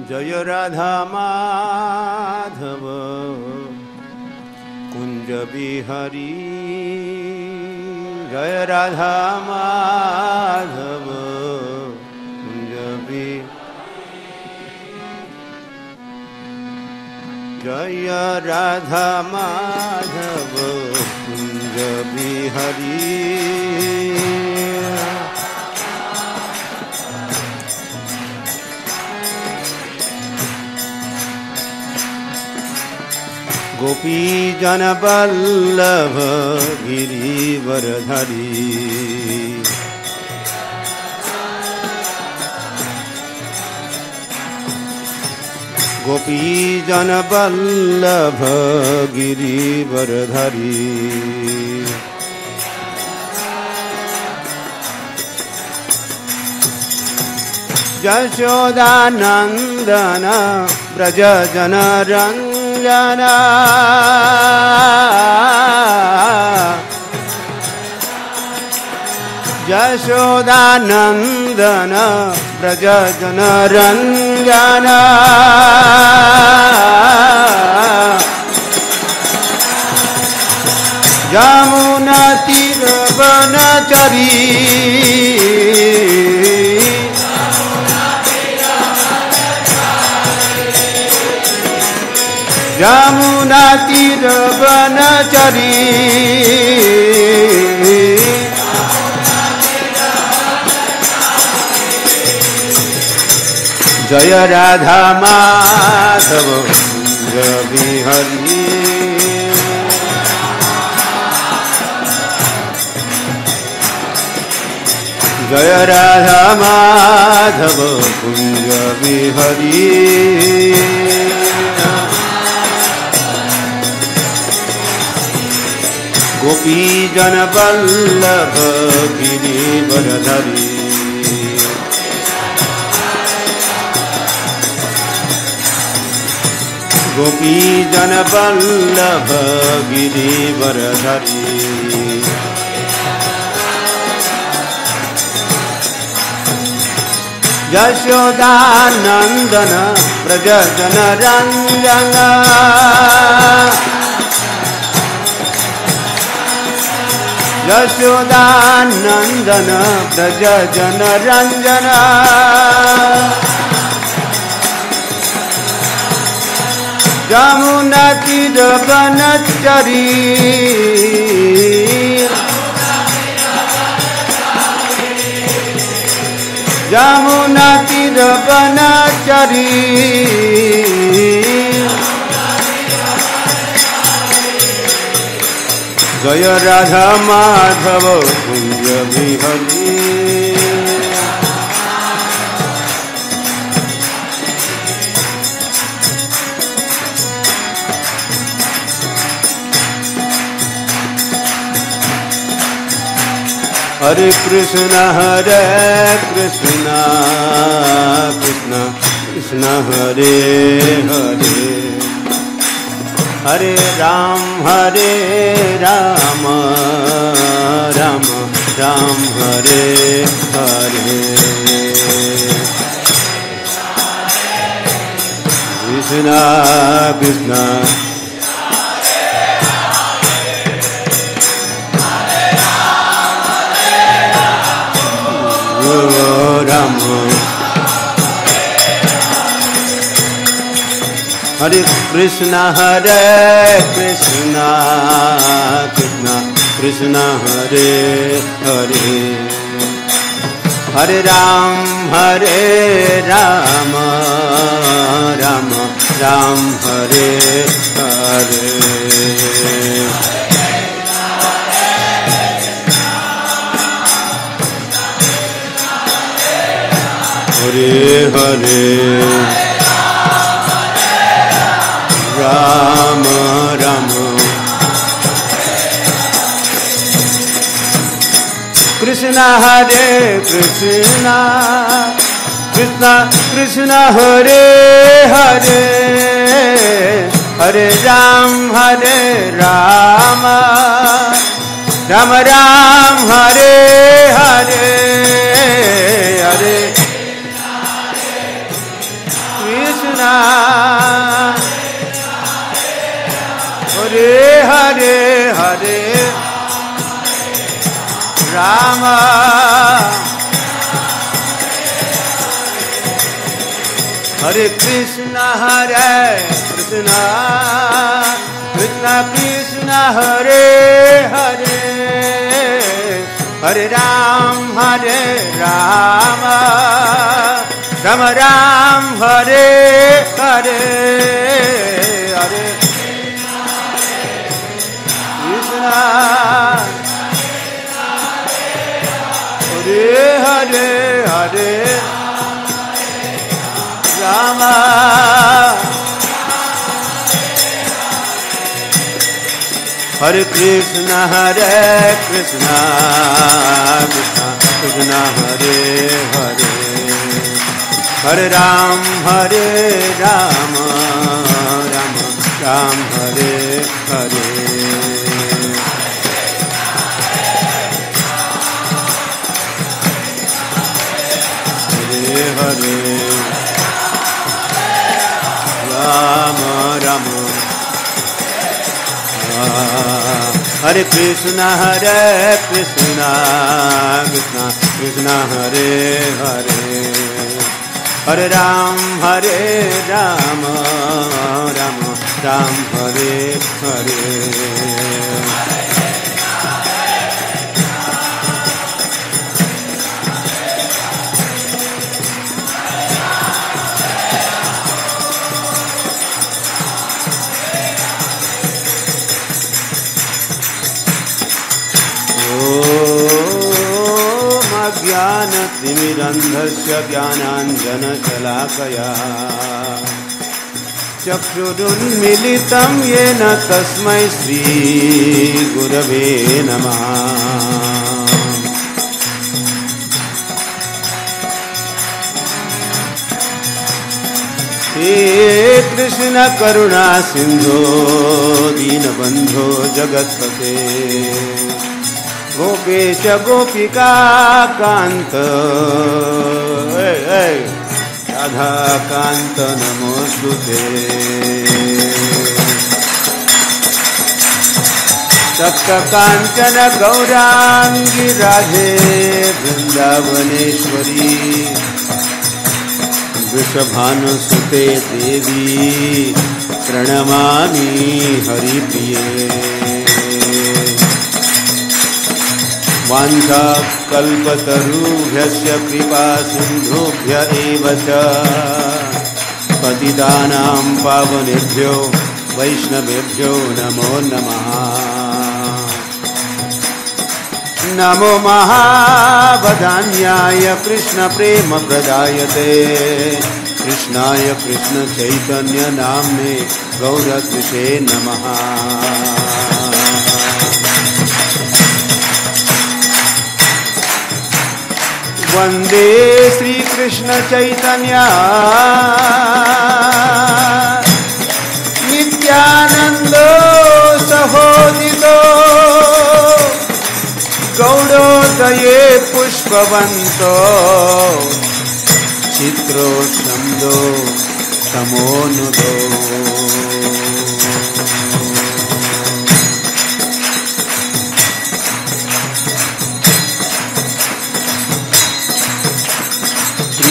जय राधा माधव कुंज बिहारी, जय राधा माधव कुंज जय राधा माधव कुंज बिहारी। गोपी जन वल्लभ गिरिवरधारी, गोपी जन वल्लभ गिरिवरधारी। यशोदानंदन ब्रज जन रंजना, यशोदानंदन ब्रज जन रंजना। यमुना तीर वनचरी, यमुना तीर वनचरी। जय राधा माधव कुंज बिहारी, जय राधा माधव कुंज बिहारी। गोपी जन वल्लभ गिरिवरधारी, गोपी जन वल्लभ गिरिवरधारी। यशोदानंदन ब्रज जन रंजना, यशोदानंदन ब्रज जन रंजना। यमुना तीर वनचरी, यमुना तीर वनचरी। जय राधा माधव कुंज बिहारी, हरे कृष्ण कृष्ण कृष्ण हरे हरे, हरे राम राम राम हरे हरे। कृष्ण कृष्ण राम, हरे कृष्ण कृष्ण कृष्ण हरे हरे, हरे राम राम राम हरे हरे। हरे हरे राम राम, कृष्ण हरे कृष्ण कृष्ण कृष्ण हरे हरे, हरे राम राम राम हरे हरे, हरे Krishna Krishna Hare Hare Hare Rama Hare Krishna Krishna Krishna Hare Hare Hare Ram Ram Ram Hare Hare Hare Krishna Hare Hare Hare Rama Hare Krishna Krishna Krishna Hare Hare Hare Ram Ram Ram Hare Hare Hare Hare Rama Rama Hare Krishna Krishna Krishna Hare Hare Hare Ram Ram Ram Hare Hare ज्ञानतिमिरन्धस्य ज्ञानाञ्जनशलाकया चक्षुरुन्मीलितं येन तस्मै श्रीगुरवे नमः हे कृष्ण करुणा सिन्धो दीनबन्धो जगत्पते गोपेश गोपिका कांत राधा कांत नमोस्तुते तप्त कांचन गौरांगी राधे वृंदावनेश्वरी वृषभानुसुते देवी प्रणमामि हरिप्रिये वाञ्छा कल्पतरुभ्यश्च कृपा सिन्धुभ्य एव च पतितानां पावनेभ्यो वैष्णवेभ्यो नमो नमः नमो महावदान्याय कृष्णप्रेमप्रदायते कृष्णाय कृष्णचैतन्यनाम्ने गौरकृषे नमः वंदे श्री कृष्ण चैतन्य नित्यानंदो सहोदितो गौड़ोदये पुष्पवंतो चित्रो शब्दो तमोनुदो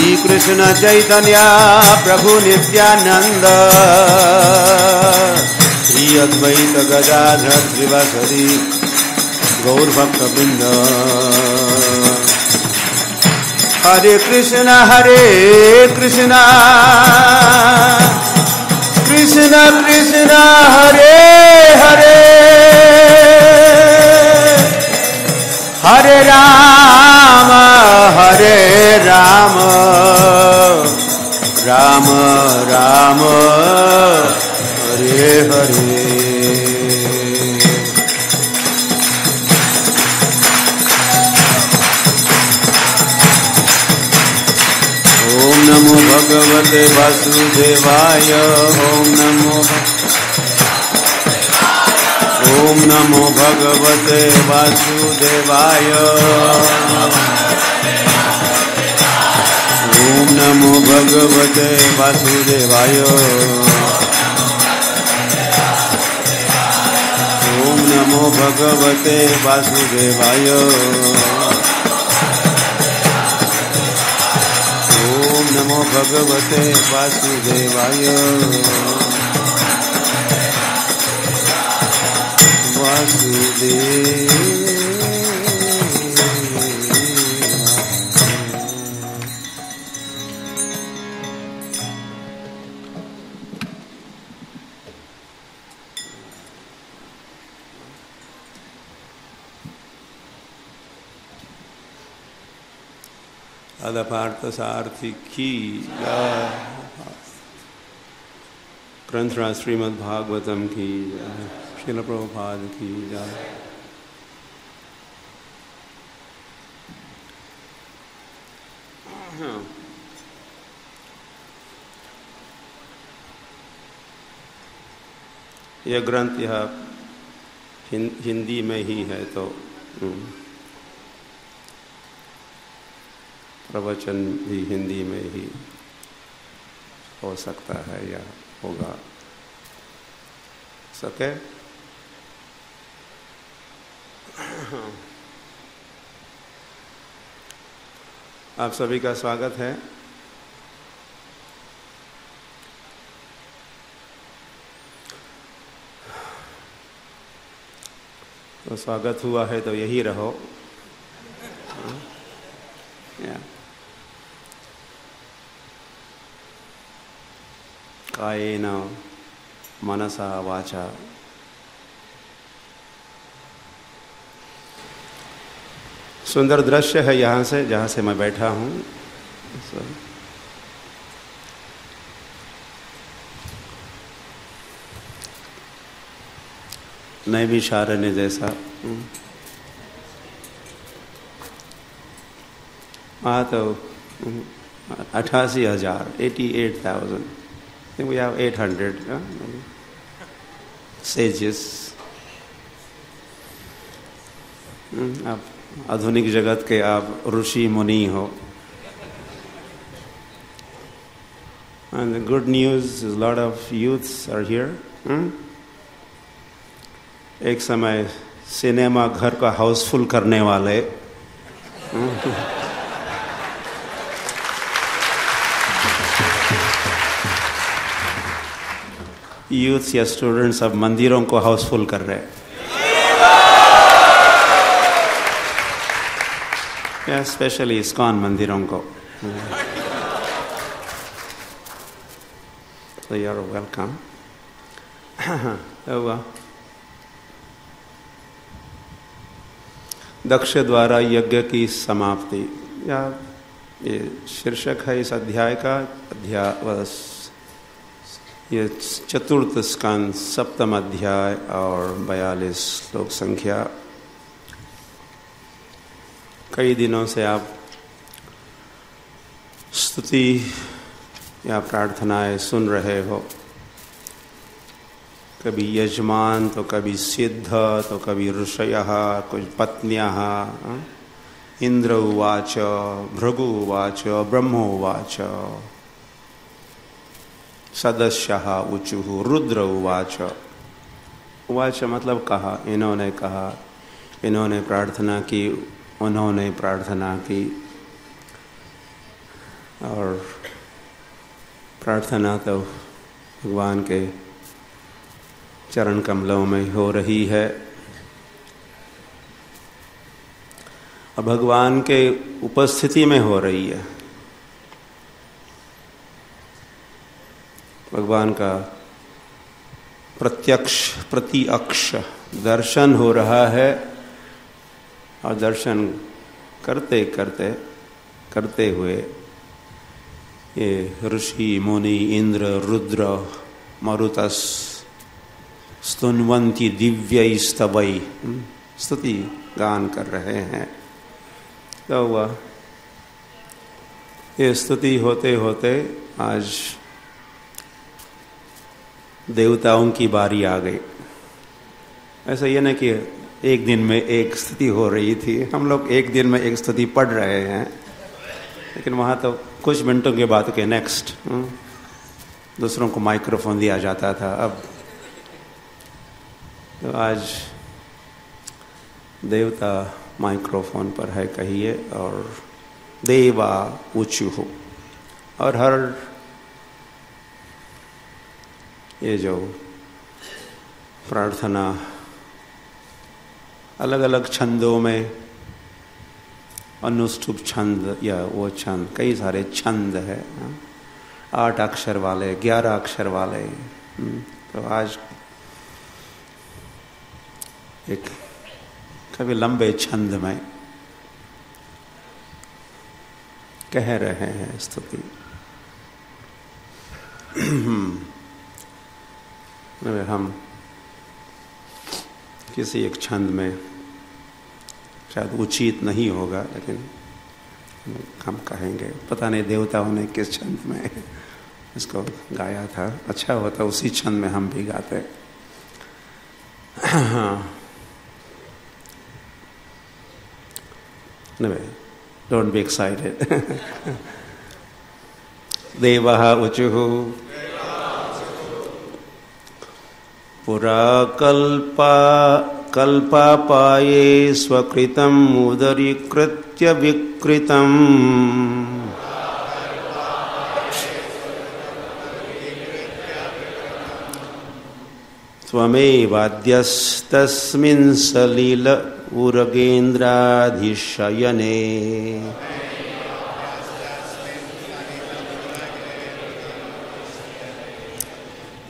श्री कृष्ण चैतन्य प्रभु नित्यानंद श्री अद्वैत गदाधर श्रीवासदि गौर भक्तवृंद हरे कृष्ण कृष्ण कृष्ण हरे हरे हरे राम राम राम हरे हरे ओम नमो भगवते वासुदेवाय ओम नमो भगवते वासुदेवाय ओम नमो भगवते वासुदेवाय। ओम नमो भगवते वासुदेवाय। ओम नमो भगवते वासुदेवाय। वासुदेव अदपार्थ सारथी की ग्रंथराज श्रीमद् भागवतम की श्रील प्रभुपाद की जय। यह ग्रंथ यह हिंदी में ही है तो प्रवचन भी हिंदी में ही हो सकता है या होगा सके। आप सभी का स्वागत है। तो स्वागत हुआ है तो यही रहो। कायेन मनसा वाचा सुंदर दृश्य है यहाँ से, जहाँ से मैं बैठा हूँ। नैमिषारण्य जैसा। तो 88,000 88,000। I think we have 800 sages. आप आधुनिक जगत के आप ऋषि मुनि हो। And the good news is a lot of youths are here. एक समय सिनेमा घर का हाउसफुल करने वाले यूथ्स या स्टूडेंट्स अब मंदिरों को हाउसफुल कर रहे हैं। या स्पेशली इस्कॉन मंदिरों को। So you are welcome. दक्ष द्वारा यज्ञ की समाप्ति, या ये शीर्षक है इस अध्याय का। ये चतुर्थ स्कंद 7वां अध्याय और 42 श्लोक संख्या। कई दिनों से आप स्तुति या प्रार्थनाएं सुन रहे हो। कभी यजमान तो कभी सिद्ध तो कभी ऋषयः, कुछ पत्न्यः। इंद्र उवाच, भृगु उवाच, ब्रह्मो उवाच, सदस्यः ऊचुः, रुद्र उवाच। उवाच मतलब कहा, इन्होंने कहा, इन्होंने प्रार्थना की, उन्होंने प्रार्थना की। और प्रार्थना तो भगवान के चरण कमलों में हो रही है। और भगवान के उपस्थिति में हो रही है। भगवान का प्रत्यक्ष दर्शन हो रहा है। और दर्शन करते करते करते हुए ये ऋषि मुनि इंद्र रुद्र मरुतस स्तुन्वन्ति दिव्यैस्तवै स्तुति गान कर रहे हैं। तो हुआ ये स्तुति होते होते आज देवताओं की बारी आ गई। ऐसा ये नहीं कि एक दिन में एक स्तुति हो रही थी। हम लोग एक दिन में एक स्तुति पढ़ रहे हैं, लेकिन वहाँ तो कुछ मिनटों के बाद के नेक्स्ट दूसरों को माइक्रोफोन दिया जाता था। अब तो आज देवता माइक्रोफोन पर है कहिए, और देवा ऊचुः, और हर ये जो प्रार्थना अलग अलग छंदों में, अनुष्टुप छंद या वो छंद, कई सारे छंद है, 8 अक्षर वाले, 11 अक्षर वाले। तो आज एक कभी लंबे छंद में कह रहे हैं स्तुति। हम किसी एक छंद में, शायद उचित नहीं होगा, लेकिन हम कहेंगे, पता नहीं देवताओं ने किस छंद में इसको गाया था, अच्छा होता उसी छंद में हम भी गाते। Don't be excited. देवः ऊचुः पुरा कल्पापाये स्वकृतम् उदरीकृत्य विकृतम् त्वमेवाद्यस्तस्मिन् सलिल उरगेन्द्राधिशयने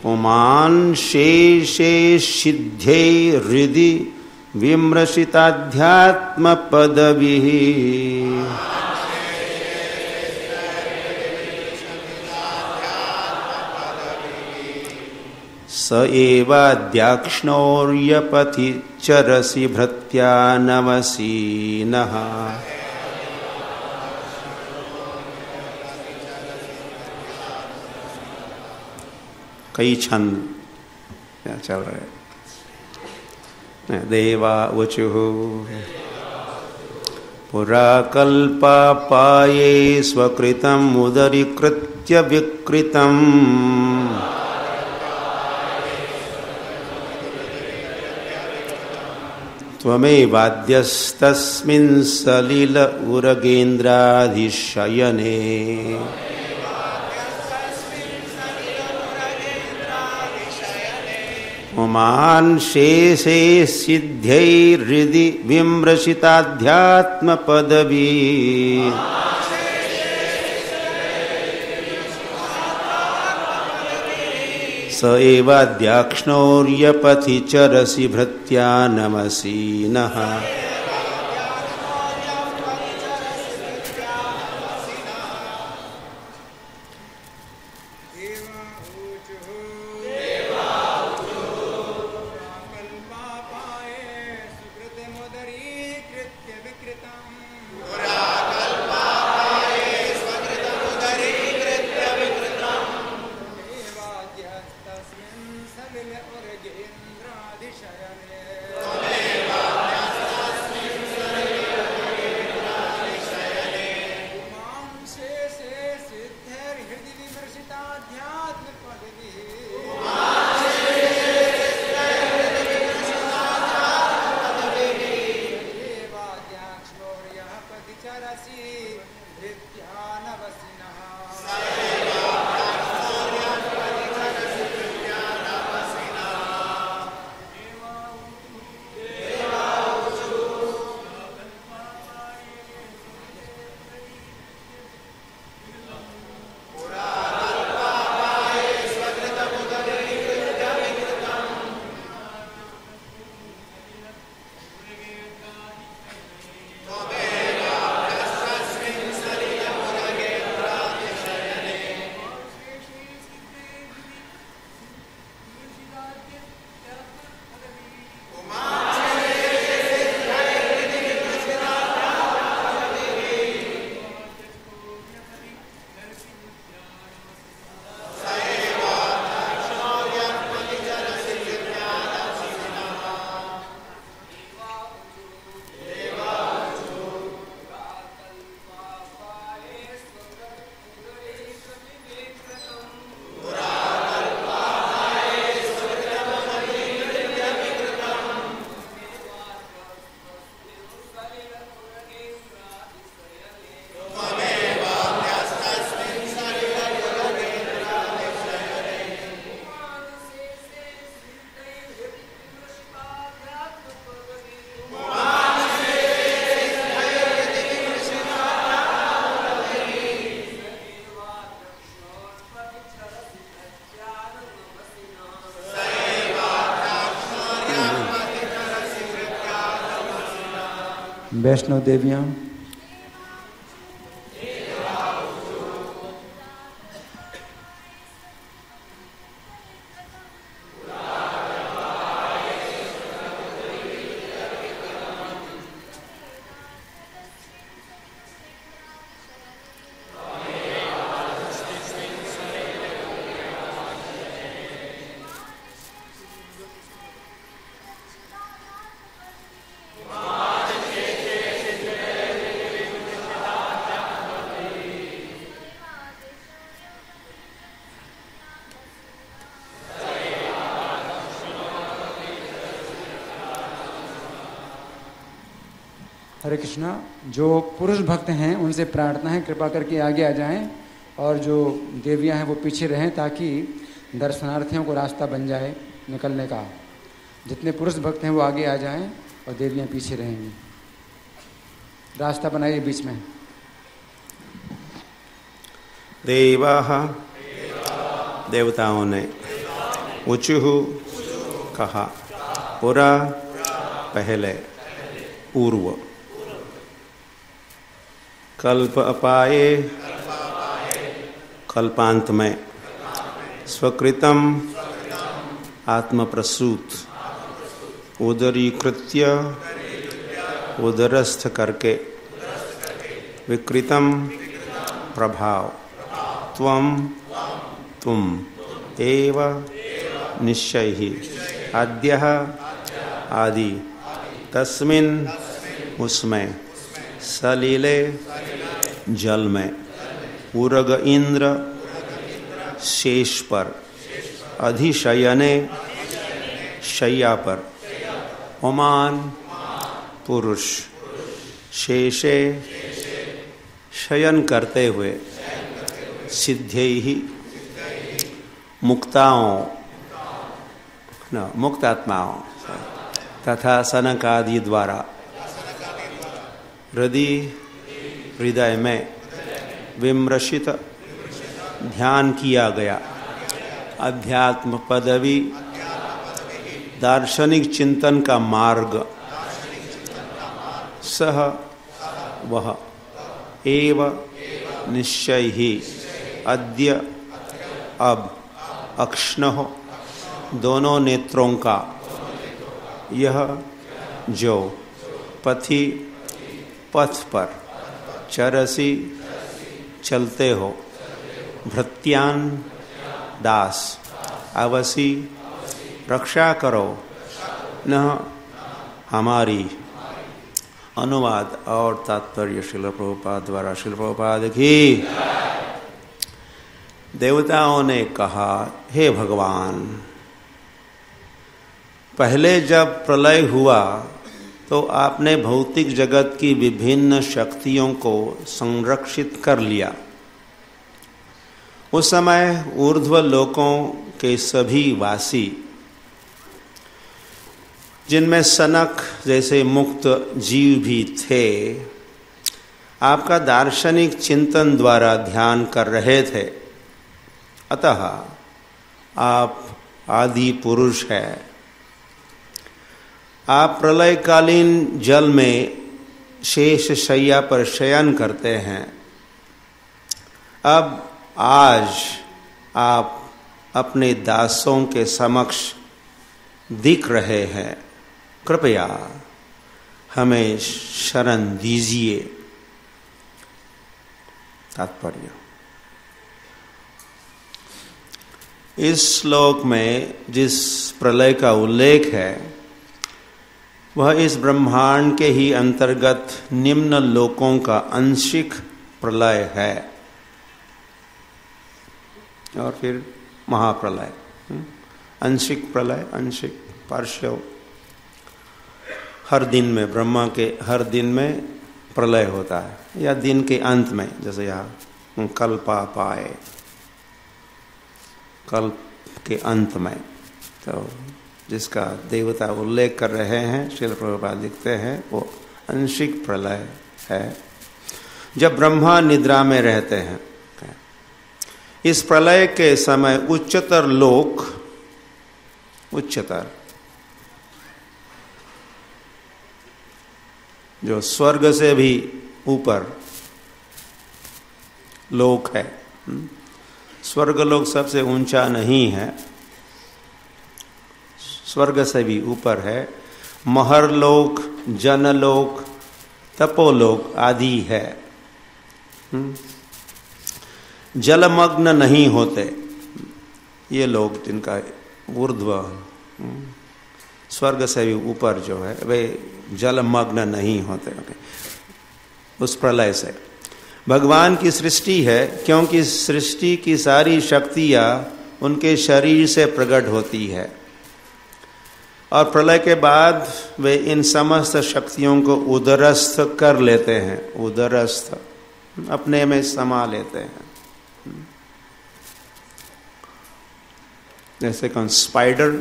पुमान् शेषे सिद्धे हृदि विमृशिताध्यात्मपदविः स एवाद्याक्ष्णोर्यपथि चरसि भृत्या नमसि नः। कई छंद चल रहे हैं। देवा ऊचुः पुरा कल्पापाये स्वकृतम् उदरीकृत्य विकृतम् त्वमेवाद्यस्तस्मिन् सलिल उरगेन्द्राधिशयने पुमान् शेषे सिद्धे हृदि विमृशिताध्यात्मपदवी स एवाद्याक्ष्णोर्यपथि चरसि भृत्या नमसि नः। वैष्णव देवियां, हरे कृष्णा। जो पुरुष भक्त हैं उनसे प्रार्थना है कृपा करके आगे आ जाएं और जो देवियां हैं वो पीछे रहें ताकि दर्शनार्थियों को रास्ता बन जाए निकलने का। जितने पुरुष भक्त हैं वो आगे आ जाएं और देवियां पीछे रहेंगी। रास्ता बनाइए बीच में। देवाः देवताओं ने ऊचुः कहा, पुरा पहले, पूर्व, कल्प अपाये कल्पांत में, स्वकृतम आत्मप्रसूत, उदरीकृत्य उदरस्थ करके, विकृतम प्रभाव, त्वम तुम एव निश्चय ही, आद्यः आदि, तस्मिन् उसमें, सलीले जल में, उरग इंद्र शेष पर, अधिशयने शय्या पर, ओमान पुरुष शेषे शयन करते हुए, सिद्धैहि मुक्ताओं न मुक्तात्माओं तथा सनकादि द्वारा, हृदय में विमृशित ध्यान किया गया, अध्यात्म पदवी दार्शनिक चिंतन का मार्ग, सह वह एव निश्चय ही, अद्य अब, अक्ष्णः दोनों नेत्रों का, यह जो, पथि पथ पर, चरसी चलते हो, भृत्यान दास, अवसी रक्षा करो, न हमारी। अनुवाद और तात्पर्य श्रील प्रभुपाद द्वारा। श्रील प्रभुपाद की। देवताओं ने कहा, हे भगवान, पहले जब प्रलय हुआ तो आपने भौतिक जगत की विभिन्न शक्तियों को संरक्षित कर लिया। उस समय ऊर्ध्व लोकों के सभी वासी, जिनमें सनक जैसे मुक्त जीव भी थे, आपका दार्शनिक चिंतन द्वारा ध्यान कर रहे थे। अतः आप आदि पुरुष हैं। आप प्रलयकालीन जल में शेष शैया पर शयन करते हैं। अब आज आप अपने दासों के समक्ष दिख रहे हैं। कृपया हमें शरण दीजिए। तात्पर्य, इस श्लोक में जिस प्रलय का उल्लेख है वह इस ब्रह्मांड के ही अंतर्गत निम्न लोकों का आंशिक प्रलय है और फिर महाप्रलय। आंशिक प्रलय, आंशिक पार्श्व। हर दिन में, ब्रह्मा के हर दिन में प्रलय होता है, या दिन के अंत में, जैसे यहाँ कल्पापाय, कल्प के अंत में। तो जिसका देवता उल्लेख कर रहे हैं श्रील प्रभुपाद लिखते हैं वो आंशिक प्रलय है, जब ब्रह्मा निद्रा में रहते हैं। इस प्रलय के समय उच्चतर लोक, उच्चतर जो स्वर्ग से भी ऊपर लोक है। स्वर्ग लोक सबसे ऊंचा नहीं है, स्वर्ग से भी ऊपर है। महरलोक, जनलोक, तपोलोक आदि है। जलमग्न नहीं होते ये लोग, जिनका ऊर्ध्व स्वर्ग से भी ऊपर जो है वे जलमग्न नहीं होते उस प्रलय से। भगवान की सृष्टि है, क्योंकि सृष्टि की सारी शक्तियां उनके शरीर से प्रकट होती है और प्रलय के बाद वे इन समस्त शक्तियों को उदरस्थ कर लेते हैं, उदरस्थ अपने में समा लेते हैं। जैसे कौन स्पाइडर,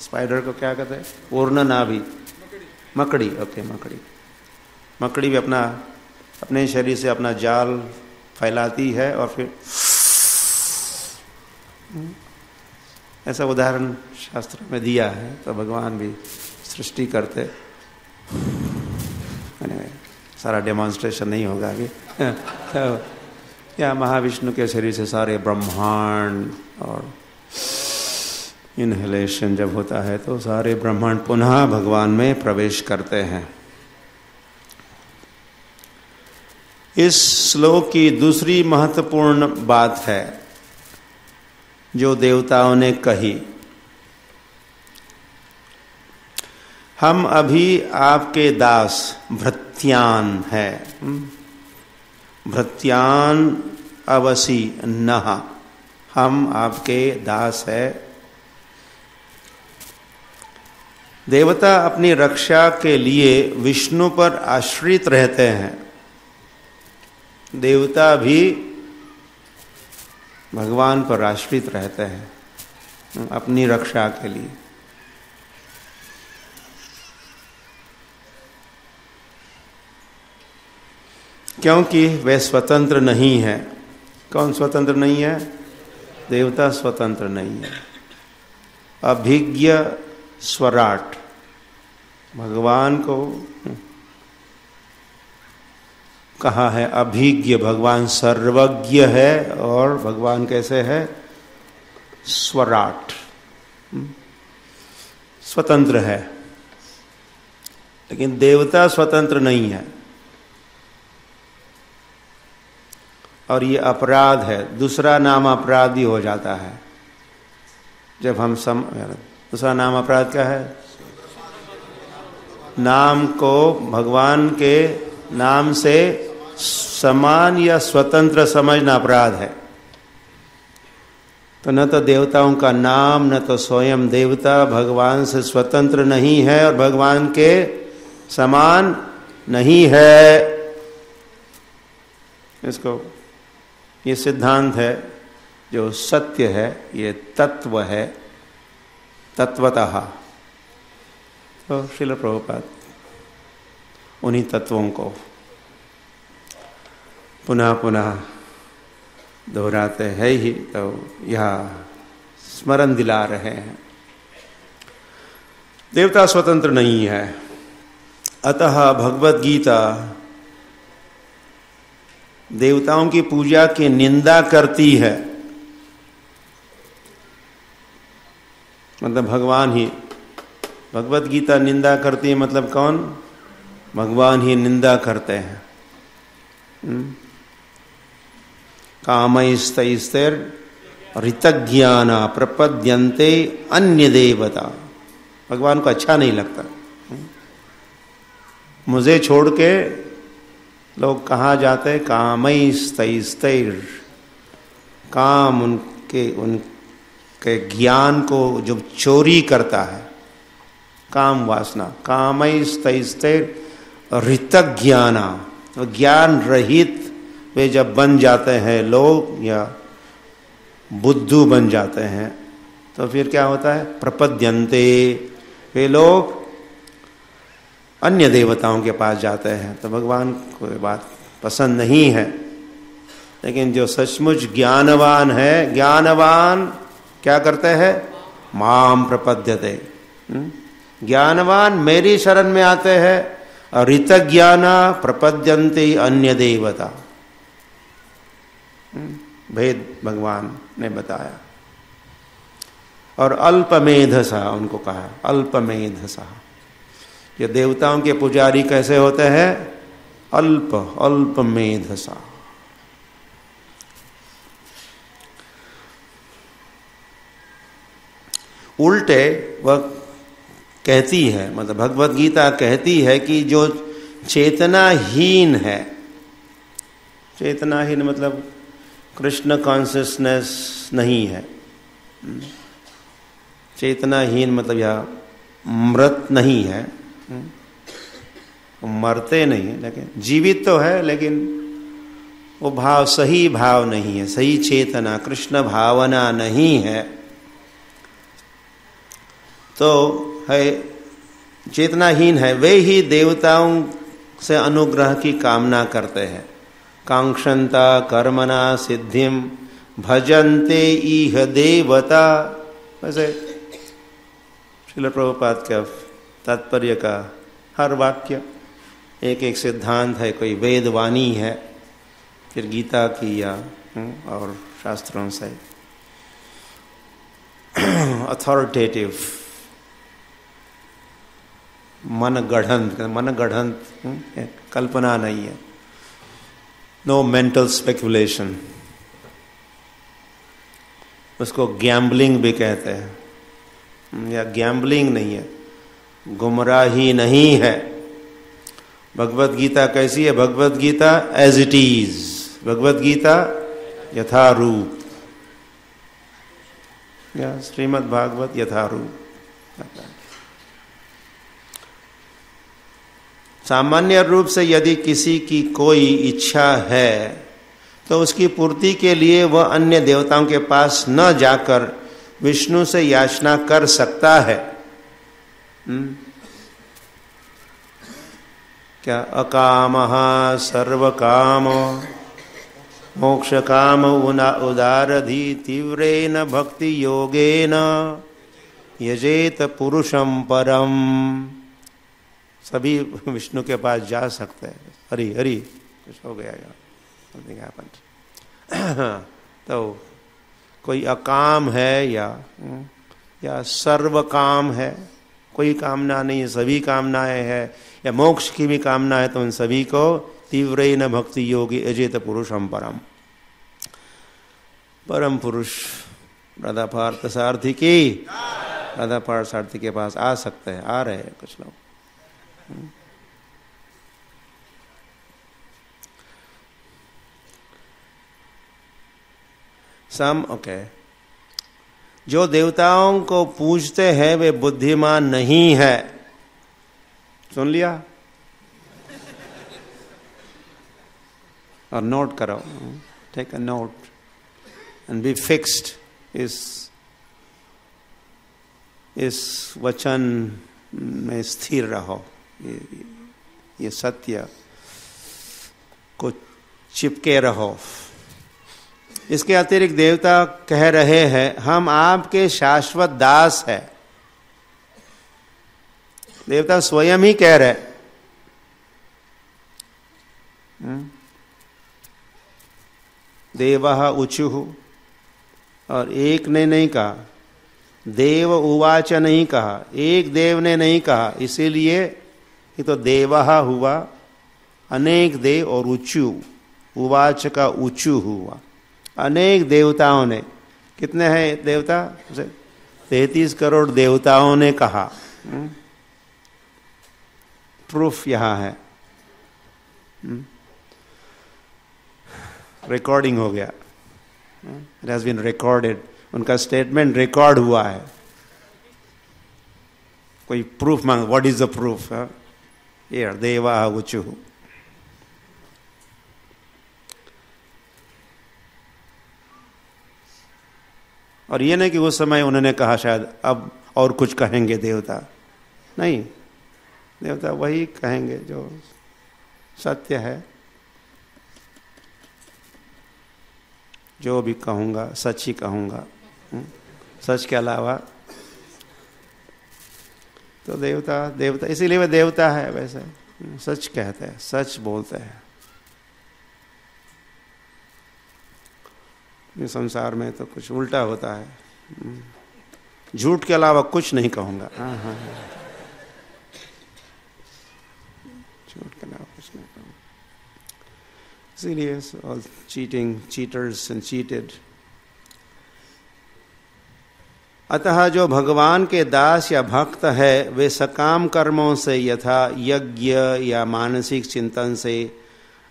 स्पाइडर को क्या कहते हैं? पूर्ण नाभि, मकड़ी। ओके, मकड़ी भी अपने शरीर से अपना जाल फैलाती है और फिर ऐसा उदाहरण शास्त्र में दिया है। तो भगवान भी सृष्टि करते, सारा डेमोन्स्ट्रेशन नहीं होगा अभी। तो या महाविष्णु के शरीर से सारे ब्रह्मांड, और इनहेलेशन जब होता है तो सारे ब्रह्मांड पुनः भगवान में प्रवेश करते हैं। इस श्लोक की दूसरी महत्वपूर्ण बात है जो देवताओं ने कही, हम अभी आपके दास भृत्यान है। भृत्यान अवसी नः, हम आपके दास है। देवता अपनी रक्षा के लिए विष्णु पर आश्रित रहते हैं। देवता भी भगवान पर आश्रित रहते हैं अपनी रक्षा के लिए। क्योंकि वे स्वतंत्र नहीं है। कौन स्वतंत्र नहीं है? देवता स्वतंत्र नहीं है। अभिज्ञ स्वराट, भगवान को कहा है अभिज्ञ। भगवान सर्वज्ञ है और भगवान कैसे है? स्वराट, स्वतंत्र है। लेकिन देवता स्वतंत्र नहीं है और ये अपराध है। दूसरा नाम अपराध भी हो जाता है जब हम दूसरा नाम अपराध क्या है? नाम को भगवान के नाम से समान या स्वतंत्र समझना अपराध है। तो न तो देवताओं का नाम, न तो स्वयं देवता भगवान से स्वतंत्र नहीं है और भगवान के समान नहीं है। इसको, ये सिद्धांत है जो सत्य है, ये तत्व है, तत्वतः। तो श्रील प्रभुपाद उन्हीं तत्वों को पुनः पुनः दोहराते हैं ही, तो यह स्मरण दिला रहे हैं। देवता स्वतंत्र नहीं है, अतः भगवत गीता देवताओं की पूजा की निंदा करती है। मतलब भगवान ही, भगवत गीता निंदा करती है, मतलब कौन? भगवान ही निंदा करते हैं। कामैस्तैस्तैर ऋतज्ञाना प्रपद्यन्ते अन्य देवता। भगवान को अच्छा नहीं लगता। मुझे छोड़ के लोग कहाँ जाते? कामैस्तैस्तैर, काम उनके ज्ञान को जो चोरी करता है, काम वासना। कामैस्तैस्तैर ऋतज्ञाना, ज्ञान रहित वे जब बन जाते हैं लोग या बुद्धू बन जाते हैं तो फिर क्या होता है? प्रपद्यन्ते, वे लोग अन्य देवताओं के पास जाते हैं। तो भगवान को ये बात पसंद नहीं है। लेकिन जो सचमुच ज्ञानवान है, ज्ञानवान क्या करते हैं? माम प्रपद्यते, ज्ञानवान मेरी शरण में आते हैं, और ऋतज्ञाना प्रपद्यन्ते अन्य देवता। भेद भगवान ने बताया। और अल्पमेधसा उनको कहा, अल्पमेधसा। ये देवताओं के पुजारी कैसे होते हैं? अल्पमेधसा। उल्टे वह कहती है, मतलब भगवत गीता कहती है कि जो चेतनाहीन है, चेतनाहीन मतलब कृष्ण कॉन्शियसनेस नहीं है, चेतनाहीन मतलब यह मृत नहीं है, मरते नहीं है, लेकिन जीवित तो है, लेकिन वो भाव सही भाव नहीं है, सही चेतना कृष्ण भावना नहीं है, तो है चेतनाहीन है। वे ही देवताओं से अनुग्रह की कामना करते हैं। कांक्षन्ता कर्मणा सिद्धिम भजन्ते इह देवता। वैसे श्रील प्रभुपाद का तात्पर्य का हर वाक्य एक एक सिद्धांत है, कोई वेदवाणी है, फिर गीता की या और शास्त्रों से अथॉरिटेटिव, मनगढ़ंत कल्पना नहीं है, नो मेंटल स्पेकुलेशन। उसको गैम्बलिंग भी कहते हैं, या गैम्बलिंग नहीं है, गुमराही नहीं है। भगवत गीता कैसी है? Bhagavad Gita as it is, Bhagavad Gita यथारूप, या श्रीमद् भागवत यथारूप। सामान्य रूप से यदि किसी की कोई इच्छा है तो उसकी पूर्ति के लिए वह अन्य देवताओं के पास न जाकर विष्णु से याचना कर सकता है। क्या? अकामः सर्वकाम मोक्ष काम उदारधि तीव्रेन भक्ति योगेन यजेत पुरुषं परम। सभी विष्णु के पास जा सकते हैं। हरि हरि कुछ हो गया यार, तो कोई अकाम है या सर्व काम है, कोई कामना नहीं है, सभी कामनाएं है, या मोक्ष की भी कामना है, तो उन सभी को तीव्रेन भक्ति योगी अजेत पुरुषम परम। परम पुरुष राधा पार्थ सारथी की, राधा पार्थ सारथी के पास आ सकते हैं, आ रहे हैं कुछ लोग। ओके, जो देवताओं को पूजते हैं वे बुद्धिमान नहीं है। सुन लिया? और नोट करो, take a note and be fixed. इस वचन में स्थिर रहो, ये सत्य को चिपके रहो। इसके अतिरिक्त देवता कह रहे हैं हम आपके शाश्वत दास हैं। देवता स्वयं ही कह रहे, देवः उचुः, और एक ने नहीं कहा, देव उवाच नहीं कहा, एक देव ने नहीं कहा, इसीलिए ये तो देवः हुआ, अनेक देव, और उचु उवाच का उचु हुआ। अनेक देवताओं ने, कितने हैं देवता? 33 करोड़ देवताओं ने कहा। प्रूफ यहां है, रिकॉर्डिंग हो गया, इट हैज बीन रिकॉर्डेड, उनका स्टेटमेंट रिकॉर्ड हुआ है। कोई प्रूफ मांग, what is the proof? Here देवा उचु। और ये नहीं कि उस समय उन्होंने कहा शायद अब और कुछ कहेंगे देवता, नहीं, देवता वही कहेंगे जो सत्य है। जो भी कहूंगा सच ही कहूंगा, सच के अलावा तो देवता देवता इसीलिए वह देवता है। वैसे सच कहते हैं, सच बोलते हैं। इस संसार में तो कुछ उल्टा होता है, झूठ के अलावा कुछ नहीं कहूंगा। हाँ हाँ, झूठ के अलावा कुछ नहीं कहूंगा। इसीलिए all cheating, cheaters and cheated. अतः जो भगवान के दास या भक्त है वे सकाम कर्मों से यथा यज्ञ या मानसिक चिंतन से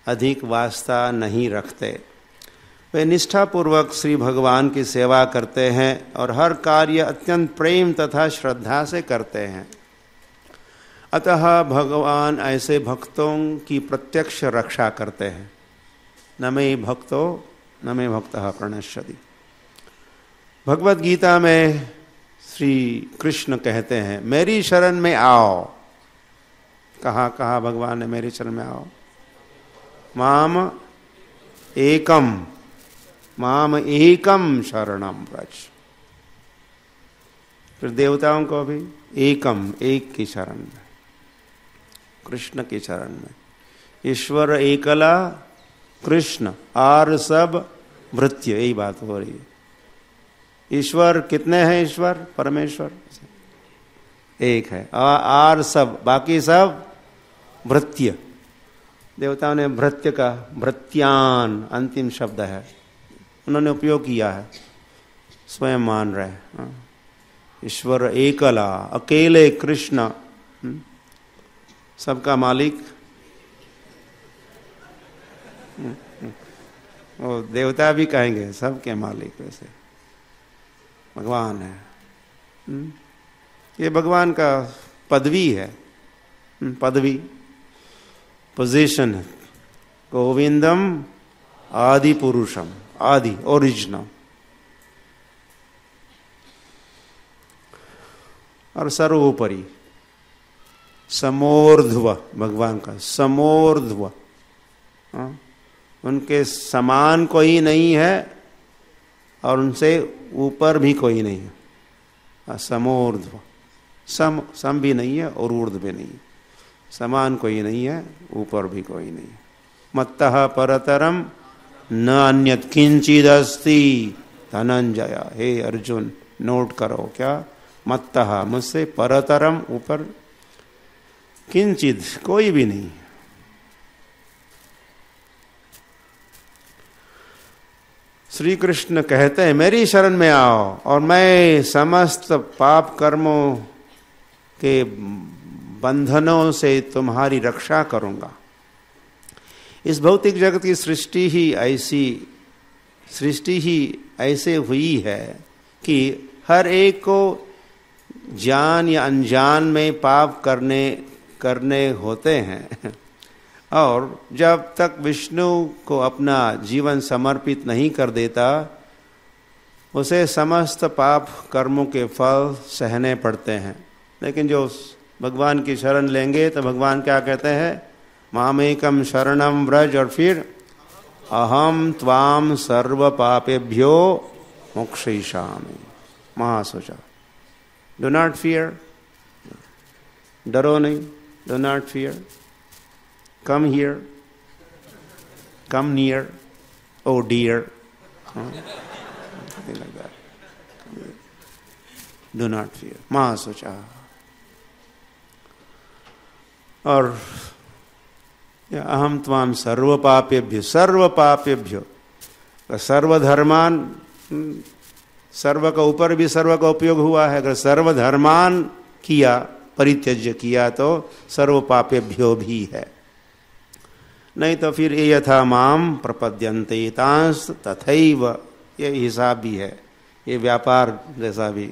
अधिक वास्ता नहीं रखते। वे निष्ठापूर्वक श्री भगवान की सेवा करते हैं और हर कार्य अत्यंत प्रेम तथा श्रद्धा से करते हैं। अतः भगवान ऐसे भक्तों की प्रत्यक्ष रक्षा करते हैं। न मे भक्तो न मे भक्तः प्रणश्यति। भगवत गीता में श्री कृष्ण कहते हैं मेरी शरण में आओ। कहा कहा भगवान ने मेरी शरण में आओ। माम एकम शरणम व्रज। फिर देवताओं को भी एकम, एक की शरण में, कृष्ण की शरण में। ईश्वर एकला कृष्ण आर सब भृत्य, यही बात हो रही है। ईश्वर कितने हैं? ईश्वर परमेश्वर एक है, आर सब, बाकी सब भृत्य। देवताओं ने भृत्य का भृत्यान अंतिम शब्द है, उन्होंने उपयोग किया है, स्वयं मान रहे। ईश्वर एकला, अकेले कृष्ण, सबका मालिक। वो देवता भी कहेंगे सबके मालिक, वैसे भगवान है। ये भगवान का पदवी है, पदवी, पोजीशन है। गोविंदम आदि पुरुषम, आदि ओरिजिनल। और सर्वोपरि समोर्ध्व, भगवान का समोर्ध्व, उनके समान कोई नहीं है और उनसे ऊपर भी कोई नहीं है। समोर्ध्व, सम भी नहीं है और ऊर्ध्व भी नहीं है, समान कोई नहीं है, ऊपर भी कोई नहीं है। मत्तः परतरम न अन्यत् किंचिदस्ति धनंजय। हे अर्जुन नोट करो, क्या? मत्तः, मुझसे, परतरम, ऊपर, किंचिद, कोई भी नहीं। श्री कृष्ण कहते हैं मेरी शरण में आओ और मैं समस्त पाप कर्मों के बंधनों से तुम्हारी रक्षा करूंगा। इस भौतिक जगत की सृष्टि ही ऐसे हुई है कि हर एक को जान या अनजान में पाप करने होते हैं। और जब तक विष्णु को अपना जीवन समर्पित नहीं कर देता, उसे समस्त पाप कर्मों के फल सहने पड़ते हैं। लेकिन जो भगवान की शरण लेंगे तो भगवान क्या कहते हैं? मामेकम शरणम व्रज, और फिर अहम त्वाम सर्व पापेभ्यो मोक्षयिष्यामि। महासोचा, डू नॉट फियर, डरो नहीं, do not fear, come here, come near, oh dear, something like that. Do not fear. महासोचा। और अहम त्वाम सर्व पापेभ्यो, सर्व पापेभ्यो, सर्वधर्मान, सर्व का ऊपर भी सर्व का उपयोग हुआ है। अगर सर्वधर्मान किया, परित्यज्य किया, तो सर्व पापेभ्यो भी है। नहीं तो फिर ये यथा माम प्रपद्यन्ते तांस तथैव, ये हिसाब भी है, ये व्यापार जैसा भी।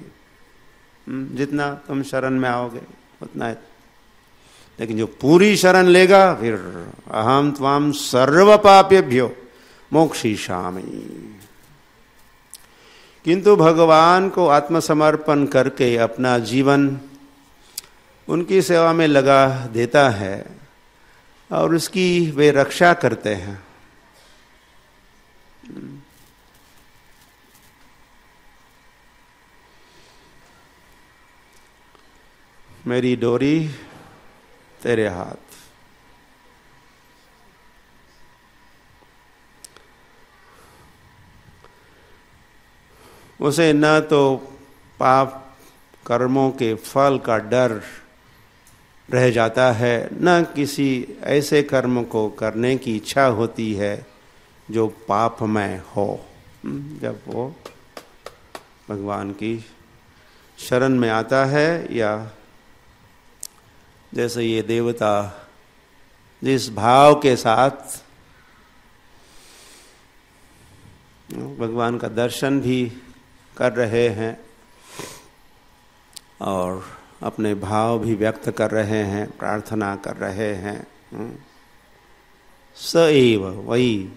जितना तुम शरण में आओगे उतना है। लेकिन जो पूरी शरण लेगा, फिर अहम त्वाम सर्व पापेभ्यो मोक्षयिष्यामि। किंतु भगवान को आत्मसमर्पण करके अपना जीवन उनकी सेवा में लगा देता है और उसकी वे रक्षा करते हैं। मेरी डोरी तेरे हाथ। उसे न तो पाप कर्मों के फल का डर रह जाता है, न किसी ऐसे कर्म को करने की इच्छा होती है जो पापमय हो। जब वो भगवान की शरण में आता है, या जैसे ये देवता जिस भाव के साथ भगवान का दर्शन भी कर रहे हैं और अपने भाव भी व्यक्त कर रहे हैं, प्रार्थना कर रहे हैं, स एव वही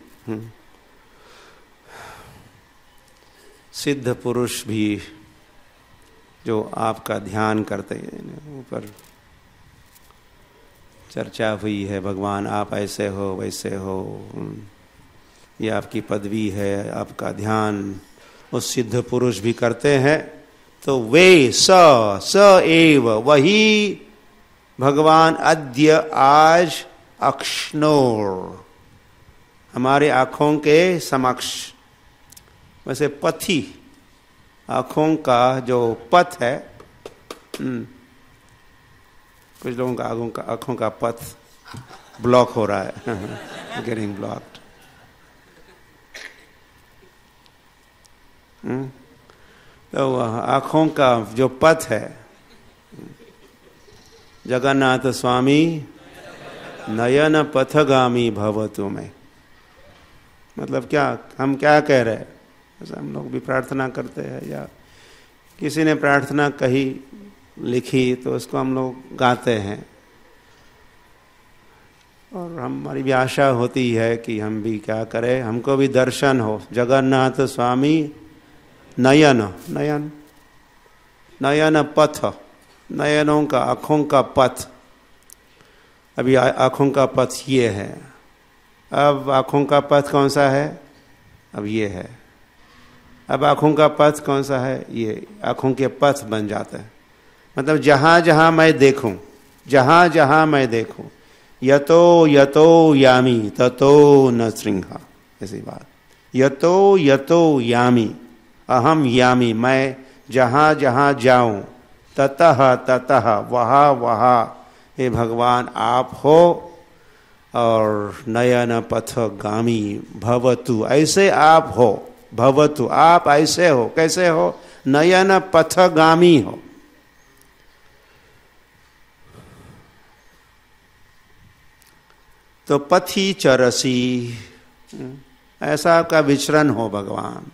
सिद्ध पुरुष भी जो आपका ध्यान करते हैं। ऊपर चर्चा हुई है, भगवान आप ऐसे हो वैसे हो, ये आपकी पदवी है, आपका ध्यान उस सिद्ध पुरुष भी करते हैं। तो वे स एव वही भगवान अद्य आज अक्ष्णोर हमारे आँखों के समक्ष। वैसे पथी आँखों का जो पथ है, कुछ लोगों का आँखों का पथ ब्लॉक हो रहा है, गेटिंग ब्लॉक्ड। तो आँखों का जो पथ है, जगन्नाथ स्वामी नयन पथगामी भवतु में, मतलब क्या हम क्या कह रहे हैं? जैसे हम लोग भी प्रार्थना करते हैं, या किसी ने प्रार्थना कही लिखी तो उसको हम लोग गाते हैं, और हमारी भी आशा होती है कि हम भी क्या करें, हमको भी दर्शन हो। जगन्नाथ स्वामी नयन नयन नयन पथ, नयनों का आँखों का पथ। अभी आँखों का पथ ये है, अब आँखों का पथ कौन सा है? अब ये है। अब आँखों का पथ कौन सा है? ये आँखों के पथ बन जाता है। मतलब जहाँ जहाँ मैं देखूं, जहाँ जहाँ मैं देखूं, यतो यतो यामी ततो न श्रृंहा, ऐसी बात। यतो यतो यामी, अहम यामी, मैं जहाँ जहाँ जाऊं, ततः ततः, वहाँ वहाँ हे भगवान आप हो। और नयन पथगामी भवतु, ऐसे आप हो। भवतु, आप ऐसे हो, कैसे हो? नयन पथगामी हो। तो पथी चरसी, ऐसा आपका विचरण हो भगवान,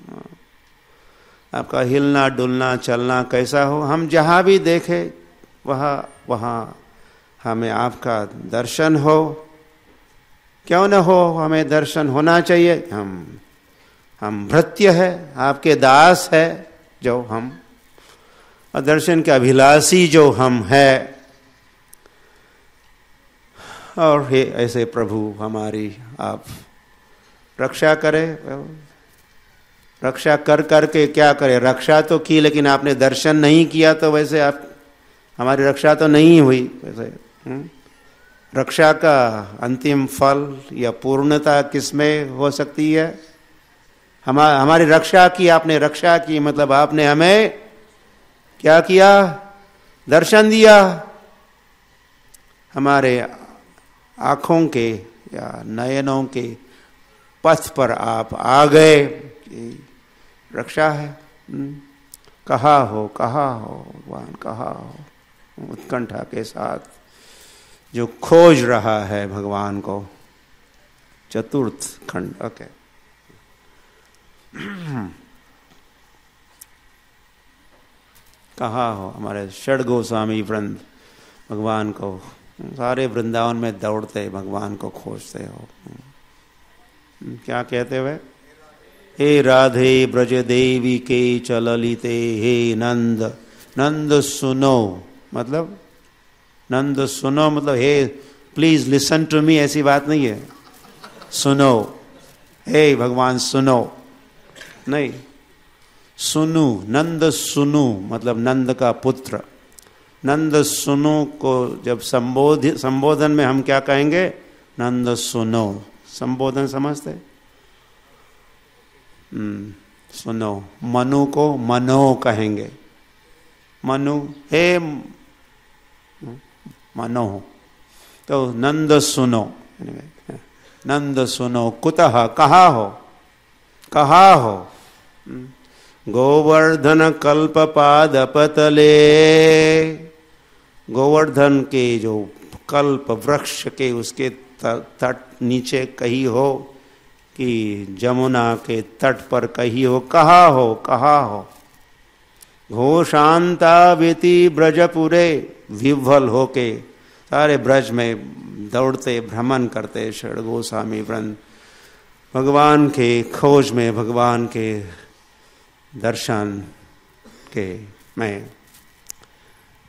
आपका हिलना डुलना चलना कैसा हो, हम जहाँ भी देखें वहाँ हमें आपका दर्शन हो। क्यों न हो, हमें दर्शन होना चाहिए। हम भृत्य है, आपके दास है जो हम, और दर्शन के अभिलाषी जो हम है। और हे ऐसे प्रभु हमारी आप रक्षा करें। रक्षा कर करके क्या करें? रक्षा तो की, लेकिन आपने दर्शन नहीं किया, तो वैसे आप हमारी रक्षा तो नहीं हुई। वैसे रक्षा का अंतिम फल या पूर्णता किसमें हो सकती है? हमारी रक्षा की, आपने रक्षा की, मतलब आपने हमें क्या किया? दर्शन दिया। हमारे आँखों के या नयनों के पथ पर आप आ गए, रक्षा है। कहाँ हो भगवान, कहाँ हो? उत्कंठा के साथ जो खोज रहा है भगवान को। चतुर्थ खंड, ओके। कहाँ हो? हमारे षड गोस्वामी वृंद भगवान को, सारे वृंदावन में दौड़ते भगवान को खोजते हो। क्या कहते हुए? हे राधे ब्रज देवी के चललिते, हे नंद नंद सुनो, मतलब नंद सुनो, मतलब हे प्लीज लिसन टू मी, ऐसी बात नहीं है। सुनो, हे भगवान सुनो नहीं, सुनु, नंद सुनु, मतलब नंद का पुत्र। नंद सुनो को जब संबोधन में हम क्या कहेंगे? नंद सुनो। संबोधन समझते? सुनो। मनु को मनो कहेंगे। मनु, हे मनो। तो नंद सुनो, नंद सुनो। कुतः, कहा हो, कहा हो? गोवर्धन कल्प पाद पतले। गोवर्धन के जो कल्प वृक्ष के उसके तट नीचे कहीं हो कि जमुना के तट पर कहीं हो, कहा हो, कहा हो? घोषांताविति ब्रजपुरे, विह्वल होके सारे ब्रज में दौड़ते भ्रमण करते षड गोस्वामी वृंद भगवान के खोज में, भगवान के दर्शन के में।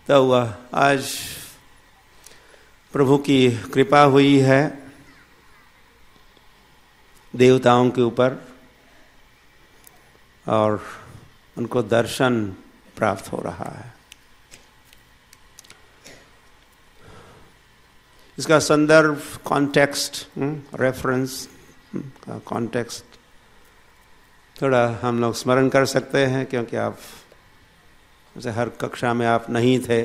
तो वह आज प्रभु की कृपा हुई है देवताओं के ऊपर और उनको दर्शन प्राप्त हो रहा है। इसका संदर्भ, कॉन्टेक्स्ट, रेफरेंस का कॉन्टेक्स्ट थोड़ा हम लोग स्मरण कर सकते हैं, क्योंकि आप जैसे हर कक्षा में आप नहीं थे,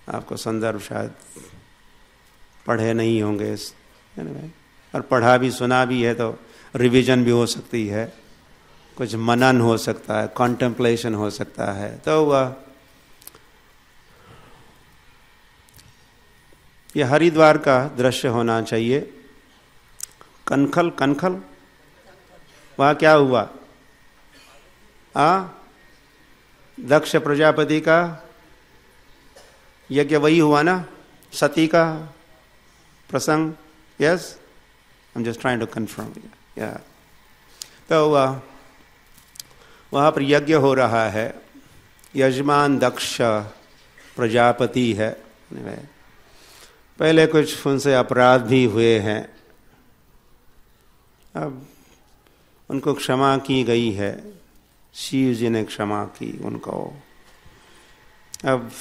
आपको संदर्भ शायद पढ़े नहीं होंगे, और पढ़ा भी सुना भी है तो रिवीजन भी हो सकती है, कुछ मनन हो सकता है, कॉन्टेम्पलेशन हो सकता है। तो वह यह हरिद्वार का दृश्य होना चाहिए। कनखल, कनखल वहाँ क्या हुआ? दक्ष प्रजापति का यज्ञ वही हुआ ना, सती का प्रसंग। Yes, I am just trying to confirm. या तो वहाँ पर यज्ञ हो रहा है, यजमान दक्ष प्रजापति है। पहले कुछ उनसे अपराध भी हुए हैं, अब उनको क्षमा की गई है, शिव जी ने क्षमा की उनको। अब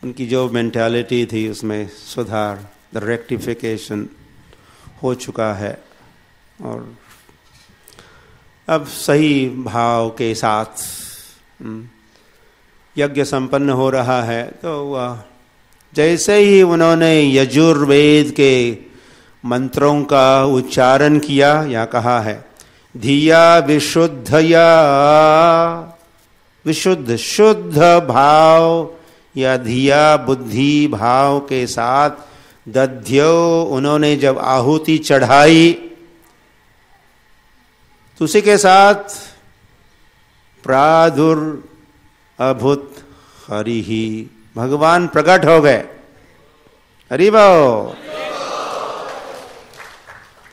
उनकी जो मेंटालिटी थी उसमें सुधार, द रेक्टिफिकेशन हो चुका है, और अब सही भाव के साथ यज्ञ संपन्न हो रहा है। तो वह जैसे ही उन्होंने यजुर्वेद के मंत्रों का उच्चारण किया, या कहा है धिया विशुद्धया, विशुद्ध शुद्ध भाव या धिया बुद्धि भाव के साथ दध्यो, उन्होंने जब आहुति चढ़ाई तो उसी के साथ प्रादुर अभूत हरि ही, भगवान प्रकट हो गए। हरि बोल।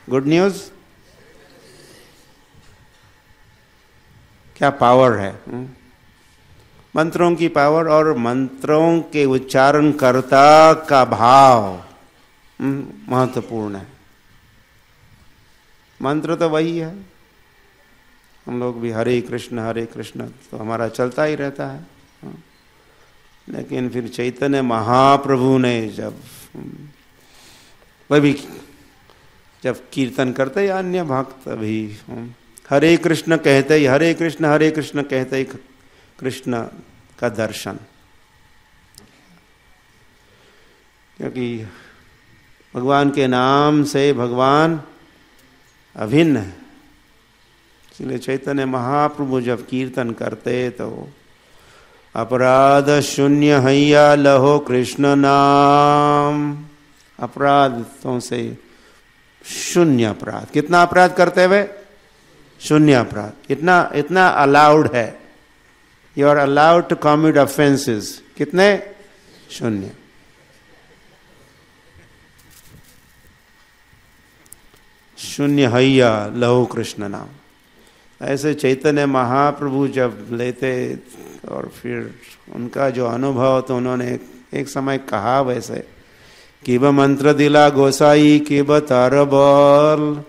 Good news. क्या पावर है मंत्रों की पावर, और मंत्रों के उच्चारण कर्ता का भाव महत्वपूर्ण है। मंत्र तो वही है, हम लोग भी हरे कृष्ण तो हमारा चलता ही रहता है। लेकिन फिर चैतन्य महाप्रभु ने जब वह भी जब कीर्तन करते, या अन्य भक्त भी हरे कृष्ण कहते ही, हरे कृष्ण कहते ही कृष्ण का दर्शन, क्योंकि भगवान के नाम से भगवान अभिन्न है। इसलिए चैतन्य महाप्रभु जब कीर्तन करते तो अपराध शून्य हैया लहो कृष्ण नाम, अपराधों से शून्य अपराध। कितना अपराध करते हुए? शून्य अपराध। इतना अलाउड है, you are allowed to commit offences. कितने? शून्य। शून्य हैया लहो कृष्ण नाम। ऐसे चैतन्य महाप्रभु जब लेते, और फिर उनका जो अनुभव, तो उन्होंने एक समय कहा वैसे, किब मंत्र दिला गोसाई किब तार बल,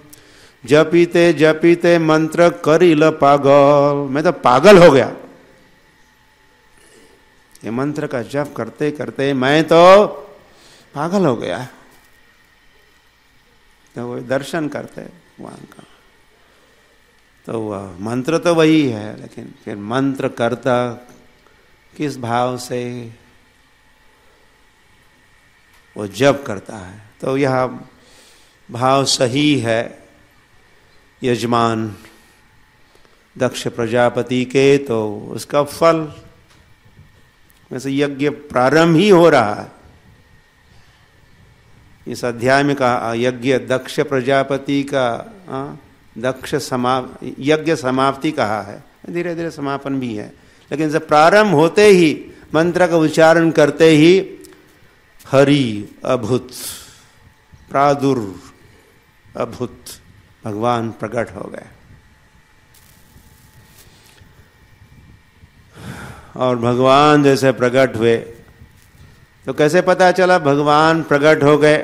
जपीते जपीते मंत्र करिल पागल। मैं तो पागल हो गया ये मंत्र का जप करते करते मैं तो पागल हो गया। तो वो दर्शन करते भगवान का, तो वह मंत्र तो वही है, लेकिन फिर मंत्र करता किस भाव से वो जप करता है, तो यह भाव सही है। यजमान दक्ष प्रजापति के, तो उसका फल वैसे यज्ञ प्रारंभ ही हो रहा है। इस अध्याय में कहा यज्ञ दक्ष प्रजापति का यज्ञ समाप्ति कहा है, धीरे धीरे समापन भी है, लेकिन जब प्रारंभ होते ही मंत्र का उच्चारण करते ही हरि अभूत अभूत भगवान प्रकट हो गए। और भगवान जैसे प्रकट हुए तो कैसे पता चला भगवान प्रकट हो गए?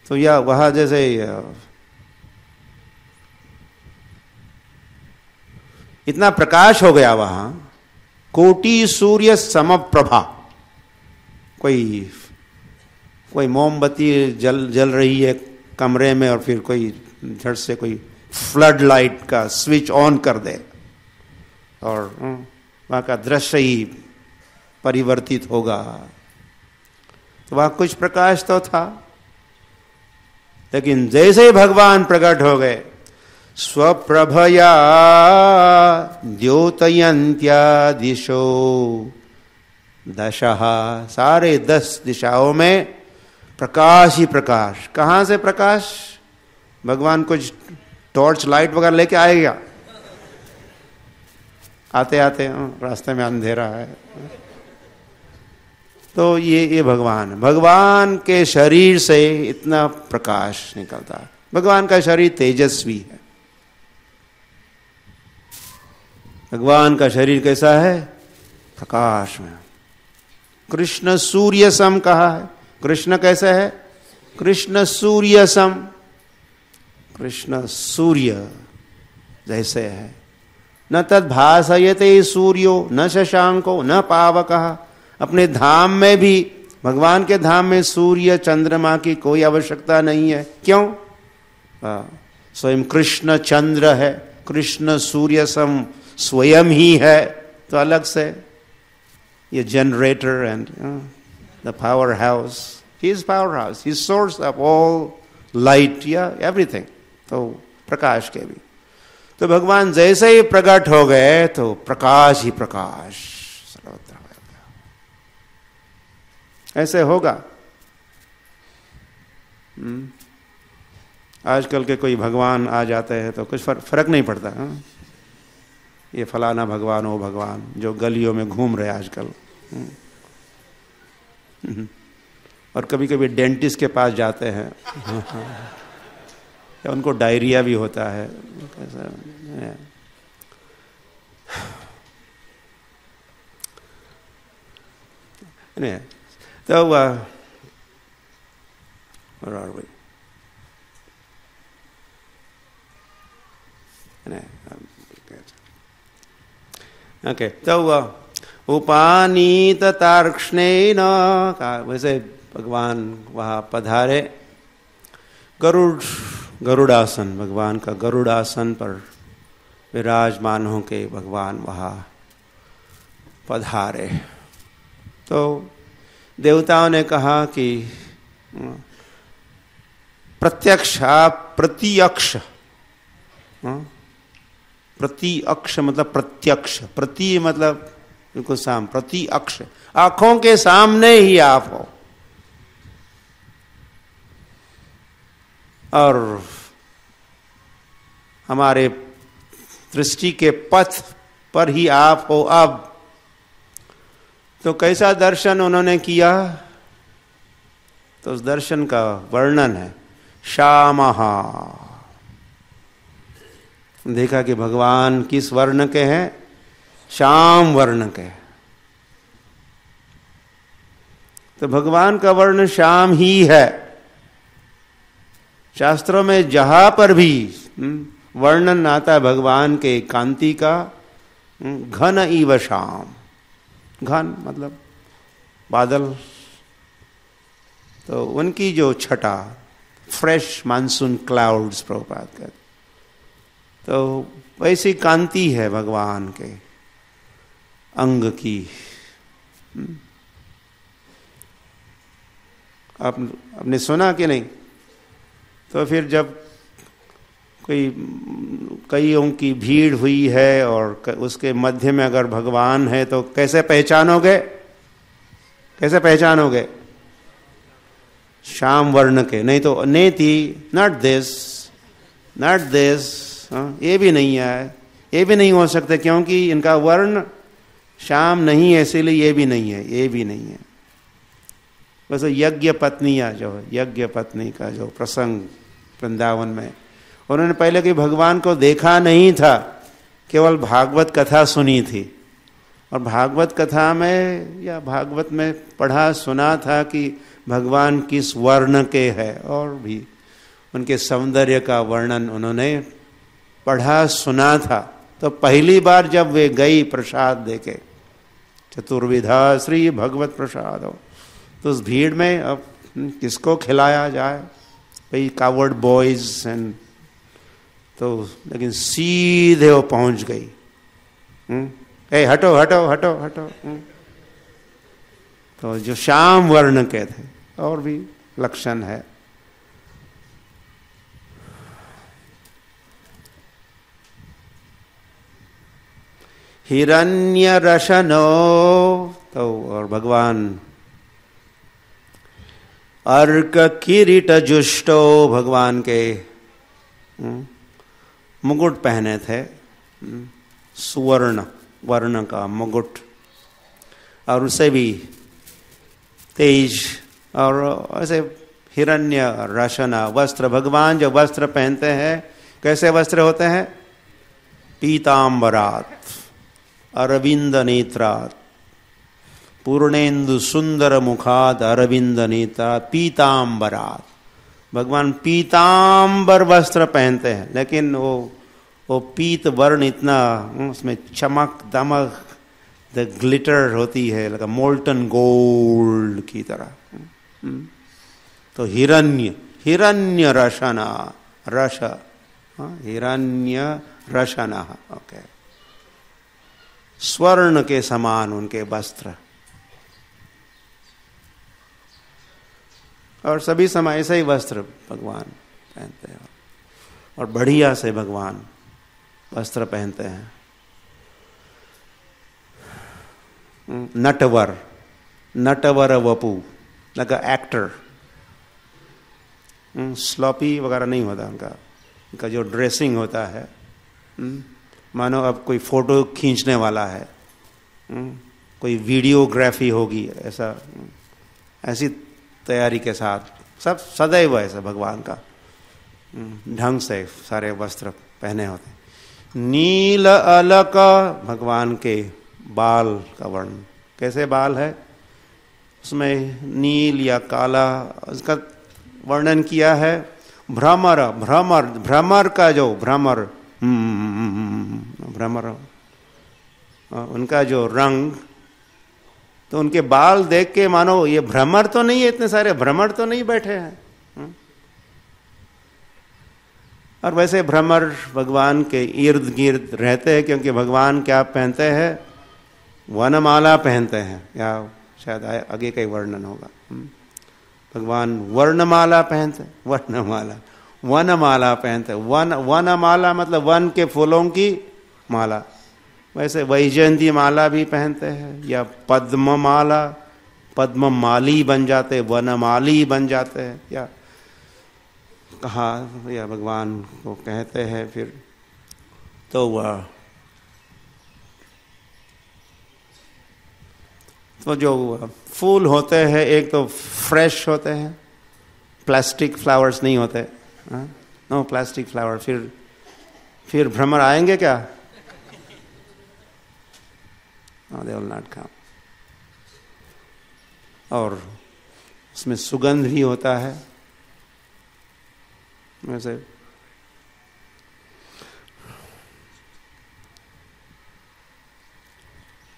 तो यह वहां जैसे इतना प्रकाश हो गया, वहां कोटि सूर्य समप्रभा, कोई मोमबत्ती जल रही है कमरे में और फिर कोई झट से कोई फ्लड लाइट का स्विच ऑन कर दे और वहां का दृश्य ही परिवर्तित होगा। तो वहां कुछ प्रकाश तो था, लेकिन जैसे ही भगवान प्रकट हो गए स्वप्रभया द्योतयन्त्या दिशो दशः, सारे 10 दिशाओं में प्रकाश ही प्रकाश। कहां से प्रकाश? भगवान कुछ टॉर्च लाइट वगैरह लेके आएगा? आते आते रास्ते में अंधेरा है। तो ये भगवान के शरीर से इतना प्रकाश निकलता है। भगवान का शरीर तेजस्वी है। भगवान का शरीर कैसा है? प्रकाश में। कृष्ण सूर्य सम कहा है। कृष्ण कैसे है? कृष्ण सूर्य सम, कृष्ण सूर्य जैसे है। न तद भासयते सूर्यो न शशांको न पावकः। अपने धाम में भी, भगवान के धाम में सूर्य चंद्रमा की कोई आवश्यकता नहीं है। क्यों? स्वयं कृष्ण चंद्र है, कृष्ण सूर्य सम स्वयं ही है। तो अलग से ये generator and the power house, he is power house, he source of all light या एवरीथिंग। तो प्रकाश के भी, तो भगवान जैसे ही प्रकट हो गए तो प्रकाश ही प्रकाश सर्वत्र हो गया। ऐसे होगा। आजकल के कोई भगवान आ जाते हैं तो कुछ फर्क नहीं पड़ता। ये फलाना भगवान, वो भगवान जो गलियों में घूम रहे आजकल। और कभी कभी डेंटिस्ट के पास जाते हैं या उनको डायरिया भी होता है। तो ओके, तो उपानीत तार्क्ष्णेन, वैसे भगवान वहां पधारे। गरुड़ासन, भगवान का गरुड़ासन पर विराजमान हो के भगवान वहां पधारे। तो देवताओं ने कहा कि प्रत्यक्ष, प्रत्यक्ष, प्रत्यक्ष मतलब प्रत्यक्ष, प्रति मतलब बिल्कुल साम, प्रत्यक्ष, आंखों के सामने ही आप हो और हमारे दृष्टि के पथ पर ही आप हो। अब तो कैसा दर्शन उन्होंने किया? तो उस दर्शन का वर्णन है श्यामहा। देखा कि भगवान किस वर्ण के हैं? श्याम वर्ण के। तो भगवान का वर्ण श्याम ही है। शास्त्रों में जहां पर भी वर्णन आता है भगवान के कांति का, घन इव श्याम, घन मतलब बादल, तो उनकी जो छटा, फ्रेश मानसून क्लाउड्स प्रभुपाद कहते, तो वैसी कांति है भगवान के अंग की। आपने सुना कि नहीं? तो फिर जब कोई कईयों की भीड़ हुई है और उसके मध्य में अगर भगवान है तो कैसे पहचानोगे? कैसे पहचानोगे? श्याम वर्ण के, नहीं तो नेति, नॉट दिस, नॉट दिस, ये भी नहीं है, ये भी नहीं हो सकते क्योंकि इनका वर्ण श्याम नहीं है, इसीलिए ये भी नहीं है, ये भी नहीं है। बस यज्ञ पत्नियां जो है, यज्ञ पत्नी का जो प्रसंग वृंदावन में, उन्होंने पहले कि भगवान को देखा नहीं था, केवल भागवत कथा सुनी थी, और भागवत कथा में या भागवत में पढ़ा सुना था कि भगवान किस वर्ण के है, और भी उनके सौंदर्य का वर्णन उन्होंने पढ़ा सुना था। तो पहली बार जब वे गई प्रसाद देके, चतुर्विधा श्री भगवत प्रसाद हो, तो उस भीड़ में अब किसको खिलाया जाए भाई, कावर्ड बॉयज एंड, तो लेकिन सीधे वो पहुंच गई, ए हटो हटो हटो हटो। तो जो श्याम वर्ण के थे, और भी लक्षण है। हिरण्य रशनो, तो और भगवान अर्क किरीट जुष्टो, भगवान के मुकुट पहने थे, सुवर्ण वर्ण का मुकुट, और उसे भी तेज, और ऐसे हिरण्य रशना वस्त्र, भगवान जो वस्त्र पहनते हैं कैसे वस्त्र होते हैं? पीतांबरात, अरविंद नेत्रात, पूर्णेन्दु सुंदर मुखात, अरविंद नेत्रात, पीतांबरात। भगवान पीतांबर वस्त्र पहनते हैं, लेकिन वो पीत वर्ण इतना, उसमें चमक दमक, द ग्लिटर होती है, लगा मोल्टन गोल्ड की तरह। तो हिरण्य, हिरण्य रशना, रश, हिरण्य रशना, ओके, स्वर्ण के समान उनके वस्त्र, और सभी समय ऐसे ही वस्त्र भगवान पहनते हैं, और बढ़िया से भगवान वस्त्र पहनते हैं। नटवर, नटवर वपु, लगा एक्टर, स्लॉपी वगैरह नहीं होता उनका जो ड्रेसिंग होता है, मानो अब कोई फोटो खींचने वाला है, कोई वीडियोग्राफी होगी, ऐसा, ऐसी तैयारी के साथ सब सदैव ऐसा भगवान का ढंग से सारे वस्त्र पहने होते। नील अलक, भगवान के बाल का वर्ण, कैसे बाल है, उसमें नील या काला, उसका वर्णन किया है। भ्रमर, भ्रमर, भ्रमर का जो भ्रमर, भ्रमर, उनका जो रंग, तो उनके बाल देख के मानो ये भ्रमर तो नहीं है, इतने सारे भ्रमर तो नहीं बैठे हैं। और वैसे भ्रमर भगवान के इर्द गिर्द रहते हैं, क्योंकि भगवान क्या पहनते हैं? वनमाला पहनते हैं, या शायद आगे का ही वर्णन होगा। भगवान वर्णमाला पहनते, वर्णमाला, वनमाला पहनते, वनमाला मतलब वन के फूलों की माला। वैसे वैजयंती माला भी पहनते हैं, या पद्म माला, पद्म माली बन जाते, वनमाली बन जाते हैं, या कहा, या भगवान को कहते हैं। फिर तो वह तो जो फूल होते हैं, एक तो फ्रेश होते हैं, प्लास्टिक फ्लावर्स नहीं होते, नो प्लास्टिक फ्लावर। फिर भ्रमर आएंगे क्या? They will not come. और उसमें सुगंध भी होता है, वैसे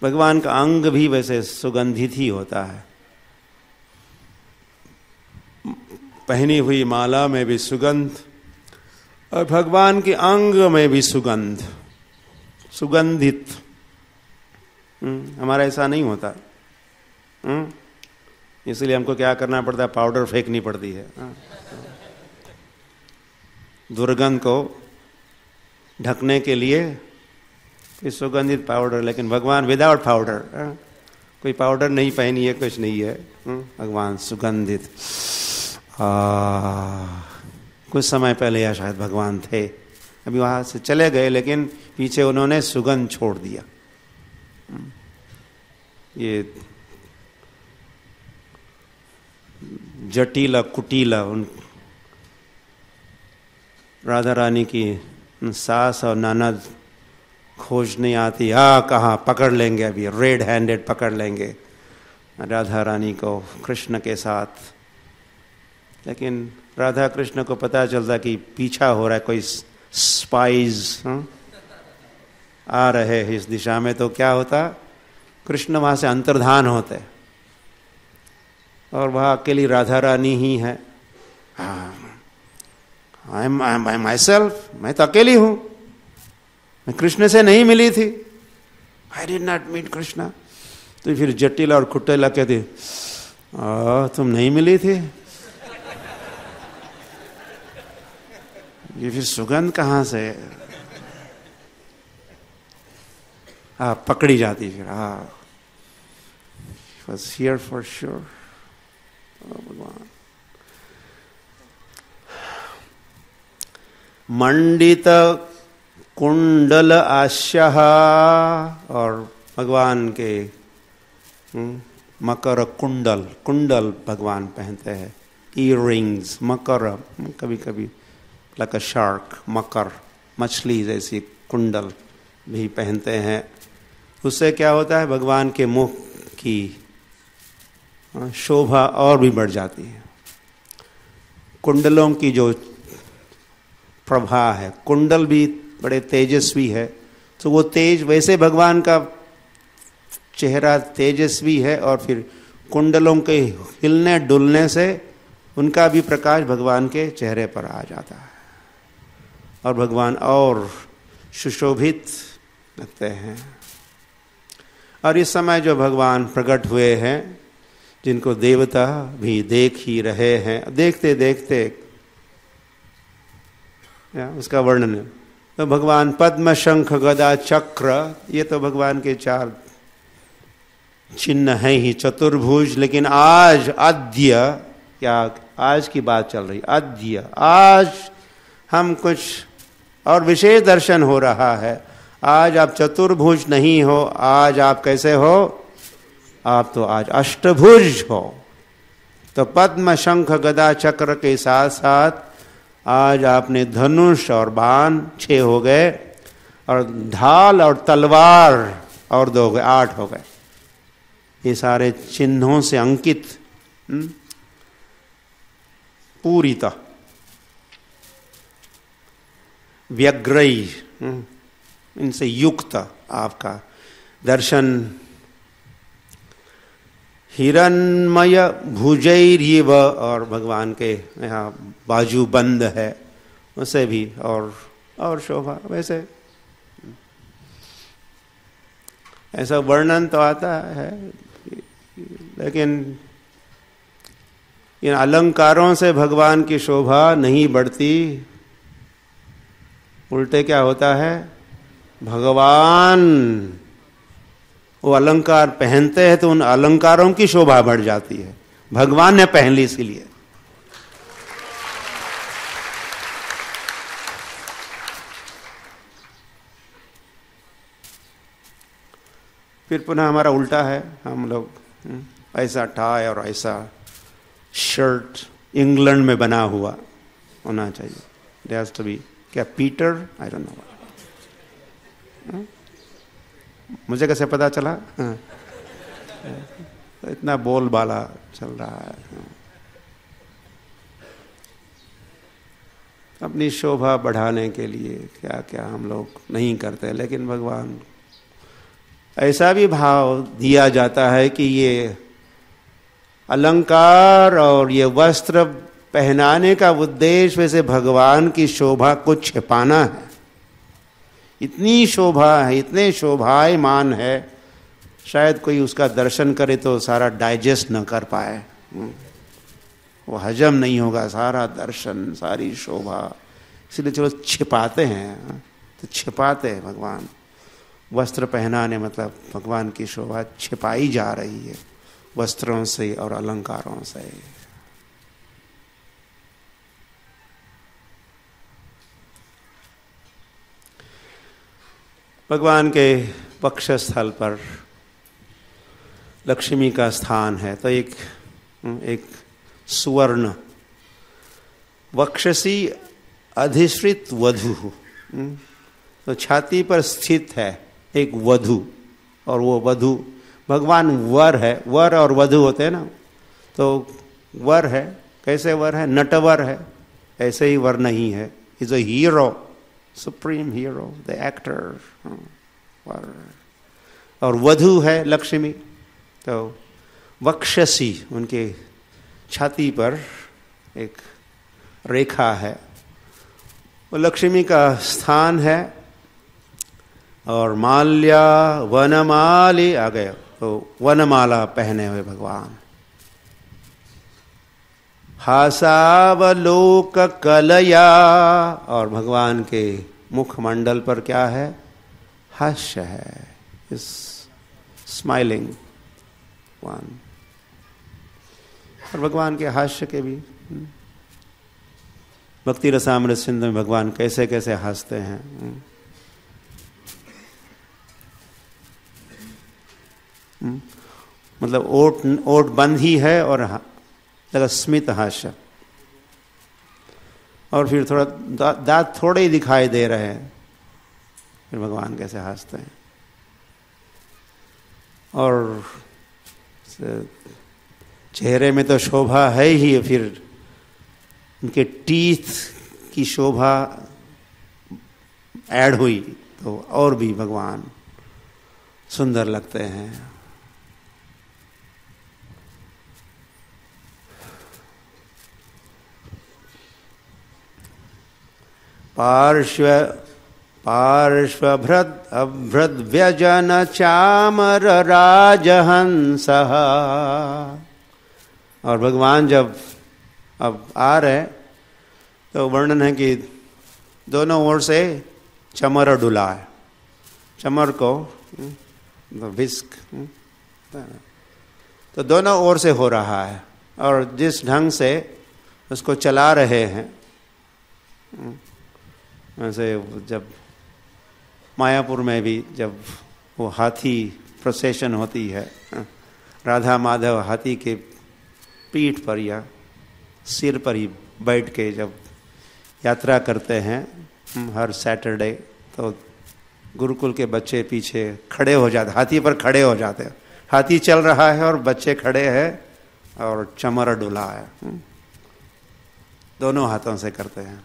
भगवान का अंग भी वैसे सुगंधित ही होता है। पहनी हुई माला में भी सुगंध और भगवान के अंग में भी सुगंध, सुगंधित। हमारा ऐसा नहीं होता। इसलिए हमको क्या करना पड़ता है, पाउडर फेंकनी पड़ती है दुर्गंध को ढकने के लिए, सुगंधित पाउडर। लेकिन भगवान विदाउट पाउडर, कोई पाउडर नहीं पहनी है, कुछ नहीं है, भगवान सुगंधित। कुछ समय पहले या शायद भगवान थे, अभी वहां से चले गए, लेकिन पीछे उन्होंने सुगंध छोड़ दिया। ये जटिला कुटीला उन राधा रानी की सास और ननद खोज नहीं आती, कहाँ पकड़ लेंगे, अभी रेड हैंडेड पकड़ लेंगे राधा रानी को कृष्ण के साथ। लेकिन राधा कृष्ण को पता चलता कि पीछा हो रहा है, कोई स्पाइज आ रहे हैं इस दिशा में, तो क्या होता, कृष्ण वहां से अंतर्धान होते और वहां अकेली राधा रानी ही है। आई एम माई सेल्फ, मैं तो अकेली हूं, मैं कृष्ण से नहीं मिली थी, I did not meet Krishna. तो फिर जटिल और कुटेला कहते, तुम नहीं मिली थी, ये फिर सुगंध कहां से पकड़ी जाती फिर। was here for sure। भगवान मंडित कुंडल आश्य, और भगवान के मकर कुंडल, कुंडल भगवान पहनते हैं, ईयरिंग्स, मकर, कभी कभी लाइक अ शार्क, मकर, मछली जैसी कुंडल भी पहनते हैं। उससे क्या होता है, भगवान के मुख की शोभा और भी बढ़ जाती है। कुंडलों की जो प्रभा है, कुंडल भी बड़े तेजस्वी है, तो वो तेज, वैसे भगवान का चेहरा तेजस्वी है, और फिर कुंडलों के हिलने डुलने से उनका भी प्रकाश भगवान के चेहरे पर आ जाता है और भगवान और सुशोभित लगते हैं। और इस समय जो भगवान प्रकट हुए हैं, जिनको देवता भी देख ही रहे हैं, देखते देखते उसका वर्णन है। तो भगवान पद्म, शंख, गदा, चक्र, ये तो भगवान के 4 चिन्ह हैं ही, चतुर्भुज। लेकिन आज, अद्य, क्या आज की बात चल रही, अद्य, आज हम कुछ और विशेष दर्शन हो रहा है। आज आप चतुर्भुज नहीं हो, आज आप कैसे हो, आप तो आज अष्टभुज हो। तो पद्म, शंख, गदा, चक्र के साथ साथ आज आपने धनुष और बाण 6 हो गए, और ढाल और तलवार और 2 हो गए, 8 हो गए। ये सारे चिन्हों से अंकित, पूरीतः व्यग्रही, इनसे युक्त आपका दर्शन। हिरण्मय भुजैर्यव, और भगवान के यहाँ बाजू बंद है, उसे भी और शोभा। वैसे ऐसा वर्णन तो आता है, लेकिन इन अलंकारों से भगवान की शोभा नहीं बढ़ती, उल्टे क्या होता है, भगवान वो अलंकार पहनते हैं तो उन अलंकारों की शोभा बढ़ जाती है। भगवान ने पहन ली इसलिए। फिर पुनः हमारा उल्टा है, हम लोग ऐसा टाई और ऐसा शर्ट इंग्लैंड में बना हुआ होना चाहिए। देयर हैज टू बी, क्या पीटर, आई डोंट नो, मुझे कैसे पता चला, तो इतना बोलबाला चल रहा है। अपनी शोभा बढ़ाने के लिए क्या क्या हम लोग नहीं करते, लेकिन भगवान ऐसा भी भाव दिया जाता है कि ये अलंकार और ये वस्त्र पहनाने का उद्देश्य वैसे भगवान की शोभा को छिपाना है। इतनी शोभा है, इतने शोभायमान है, शायद कोई उसका दर्शन करे तो सारा डाइजेस्ट न कर पाए, वो हजम नहीं होगा सारा दर्शन, सारी शोभा। इसलिए चलो छिपाते हैं, तो छिपाते हैं भगवान। वस्त्र पहनाने मतलब भगवान की शोभा छिपाई जा रही है वस्त्रों से और अलंकारों से। भगवान के वक्षस्थल पर लक्ष्मी का स्थान है, तो एक सुवर्ण वक्षसी अधिश्रित वधु, तो छाती पर स्थित है एक वधु, और वो वधु भगवान वर है। वर और वधु होते हैं ना, तो वर है, कैसे वर है? नटवर है, ऐसे ही वर नहीं है। Is a hero, supreme hero, the actor. और वधु है लक्ष्मी, तो वक्षसी उनके छाती पर एक रेखा है, वो लक्ष्मी का स्थान है। और माल्या वनमाली आ गए, तो वनमाला पहने हुए भगवान। हासावलोक कलया, और भगवान के मुखमंडल पर क्या है? हास्य है, इस स्माइलिंग वन। और भगवान के हास्य के भी भक्ति रसामृत सिंधु में भगवान कैसे कैसे हंसते हैं। मतलब ओट बंद ही है और लगा स्मित हास्य, और फिर थोड़ा दांत थोड़े ही दिखाई दे रहे हैं, फिर भगवान कैसे हंसते हैं। और चेहरे में तो शोभा है ही, फिर उनके टीथ की शोभा ऐड हुई तो और भी भगवान सुंदर लगते हैं। पार्श्वभृद अभृद व्यजन चामर राजहंस। और भगवान जब अब आ रहे तो वर्णन है कि दोनों ओर से चमर डुला है, चमर को विस्क, तो दोनों ओर से हो रहा है। और जिस ढंग से उसको चला रहे हैं, वैसे जब मायापुर में भी जब वो हाथी प्रोसेशन होती है, राधा माधव हाथी के पीठ पर या सिर पर ही बैठ के जब यात्रा करते हैं हर सैटरडे, तो गुरुकुल के बच्चे पीछे खड़े हो जाते, हाथी पर खड़े हो जाते हैं। हाथी चल रहा है और बच्चे खड़े हैं और चमर डुला है, दोनों हाथों से करते हैं।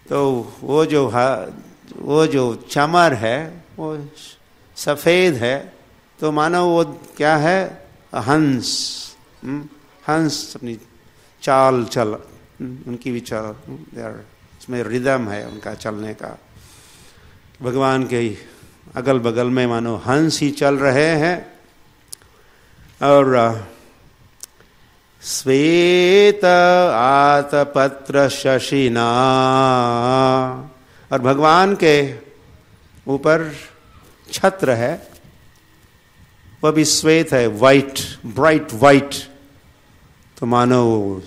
तो वो जो चमर है वो सफ़ेद है, तो मानो वो क्या है? हंस। हंस अपनी चाल चल, उनकी भी चाल, उसमें रिदम है उनका चलने का। भगवान के अगल बगल में मानो हंस ही चल रहे हैं। और श्वेत आतपत्र शशिना, और भगवान के ऊपर छत्र है, वह भी श्वेत है, वाइट, ब्राइट वाइट, तो मानो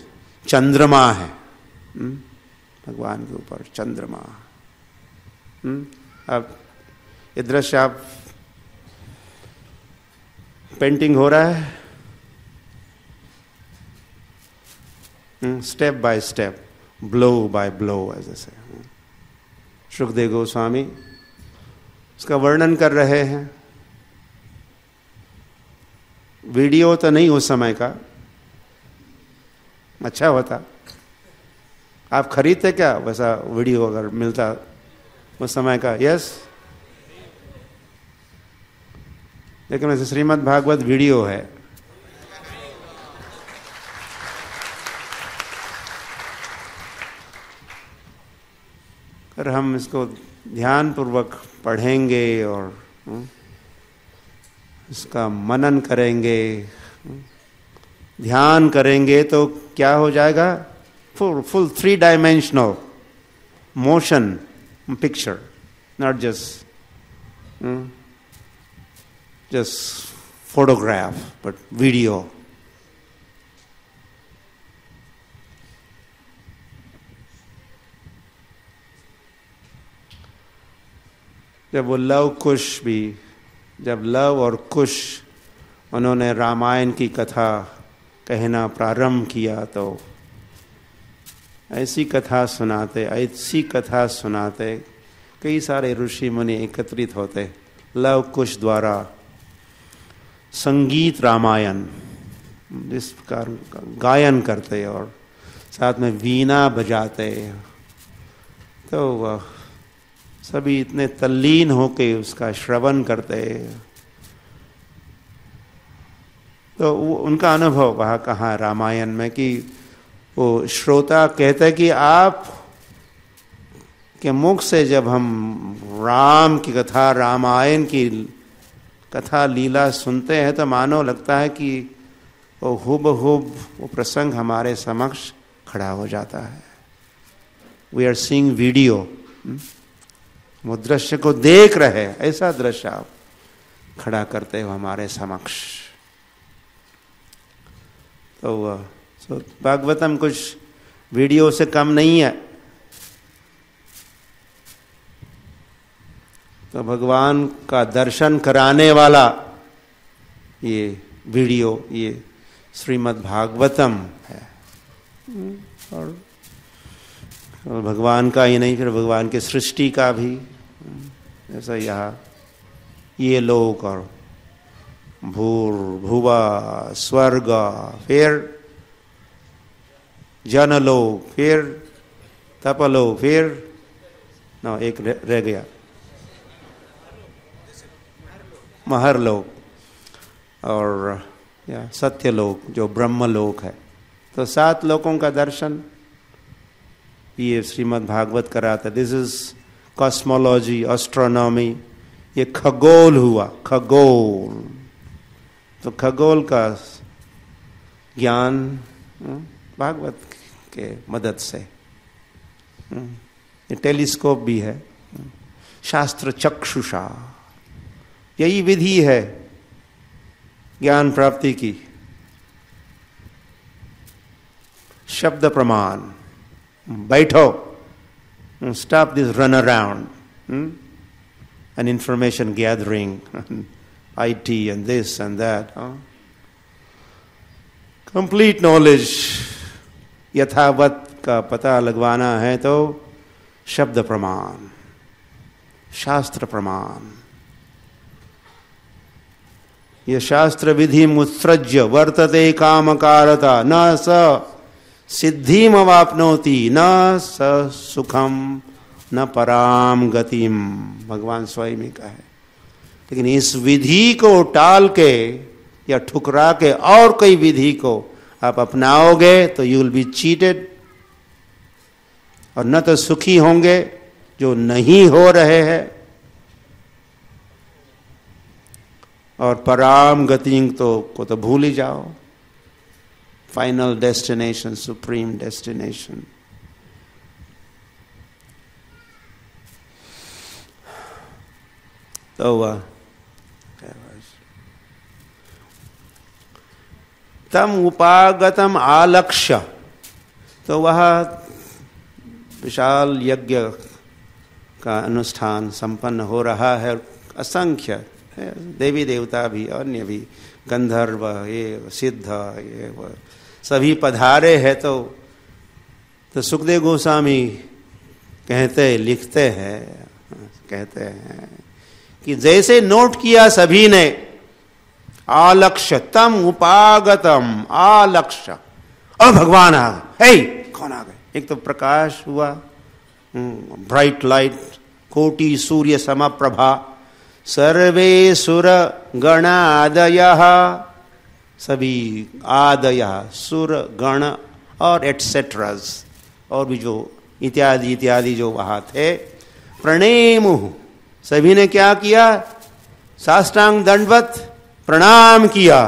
चंद्रमा है भगवान के ऊपर, चंद्रमा। अब ये दृश्य आप पेंटिंग हो रहा है, step by step, blow by blow, ऐसे से सुखदेव गोस्वामी उसका वर्णन कर रहे हैं। वीडियो तो नहीं उस समय का, अच्छा होता। आप खरीदते क्या वैसा वीडियो अगर मिलता उस समय का? यस, लेकिन वैसे श्रीमद् भागवत वीडियो है। अगर हम इसको ध्यानपूर्वक पढ़ेंगे और इसका मनन करेंगे, ध्यान करेंगे तो क्या हो जाएगा? Full 3 dimensional motion picture, not just photograph but video. जब वो लव कुश भी, जब लव और कुश उन्होंने रामायण की कथा कहना प्रारंभ किया तो ऐसी कथा सुनाते कई सारे ऋषि मुनि एकत्रित होते, लव कुश द्वारा संगीत रामायण जिस प्रकार गायन करते और साथ में वीणा बजाते, तो सभी इतने तल्लीन होके उसका श्रवण करते। तो उनका अनुभव वहाँ कहाँ रामायण में कि वो श्रोता कहते कि आप के मुख से जब हम राम की कथा, रामायण की कथा लीला सुनते हैं तो मानो लगता है कि वो हुबहुब वो प्रसंग हमारे समक्ष खड़ा हो जाता है। वी आर सीइंग वीडियो, वो दृश्य को देख रहे, ऐसा दृश्य आप खड़ा करते हो हमारे समक्ष। तो भागवतम कुछ वीडियो से कम नहीं है। तो भगवान का दर्शन कराने वाला ये वीडियो, ये श्रीमद् भागवतम है। और भगवान का ही नहीं, फिर भगवान के सृष्टि का भी, जैसा यहाँ ये लोक और भूर्भुवा स्वर्ग, फिर जनलोक, फिर तपलोक, फिर ना एक रह गया महरलोक, और या सत्यलोक जो ब्रह्मलोक है। तो 7 लोकों का दर्शन ये श्रीमद् भागवत कराता। दिस इज कॉस्मोलॉजी, एस्ट्रोनॉमी, ये खगोल हुआ, खगोल। तो खगोल का ज्ञान भागवत के मदद से, ये टेलीस्कोप भी है, शास्त्र चक्षुषा, यही विधि है ज्ञान प्राप्ति की। शब्द प्रमाण, बैठो, stop this run around and information gathering, IT and this and that. Complete knowledge यथावत का पता लगवाना है तो शब्द प्रमाण, शास्त्र प्रमाण। ये शास्त्र विधि मुत्सृज्य वर्तते कामकारता न स सिद्धिम अवाप्नोति न स सुखम न पराम गतिम, भगवान स्वयं ही कहा है। लेकिन इस विधि को टाल के या ठुकरा के और कोई विधि को आप अपनाओगे तो यू विल बी चीटेड, और न तो सुखी होंगे जो नहीं हो रहे हैं, और पराम गति को तो भूल ही जाओ। Final destination, supreme destination. तो तम उपागतम आलक्ष्य, तो वह विशाल यज्ञ का अनुष्ठान संपन्न हो रहा है। असंख्य देवी देवता भी, अन्य भी, गंधर्व, ये सिद्ध, ये सभी पधारे हैं। तो सुखदेव गोस्वामी कहते हैं कि जैसे नोट किया सभी ने, आलक्ष्य तम उपागतम आलक्ष्य, और भगवान आ गए। कौन आ गए? एक तो प्रकाश हुआ, ब्राइट लाइट, कोटि सूर्य समप्रभा, सर्वे सुर गणादयः, सभी आदयः सुर गण और एटसेट्रास और भी जो इत्यादि इत्यादि जो वहां थे, प्रणेमुः, सभी ने क्या किया? साष्टांग दंडवत प्रणाम किया।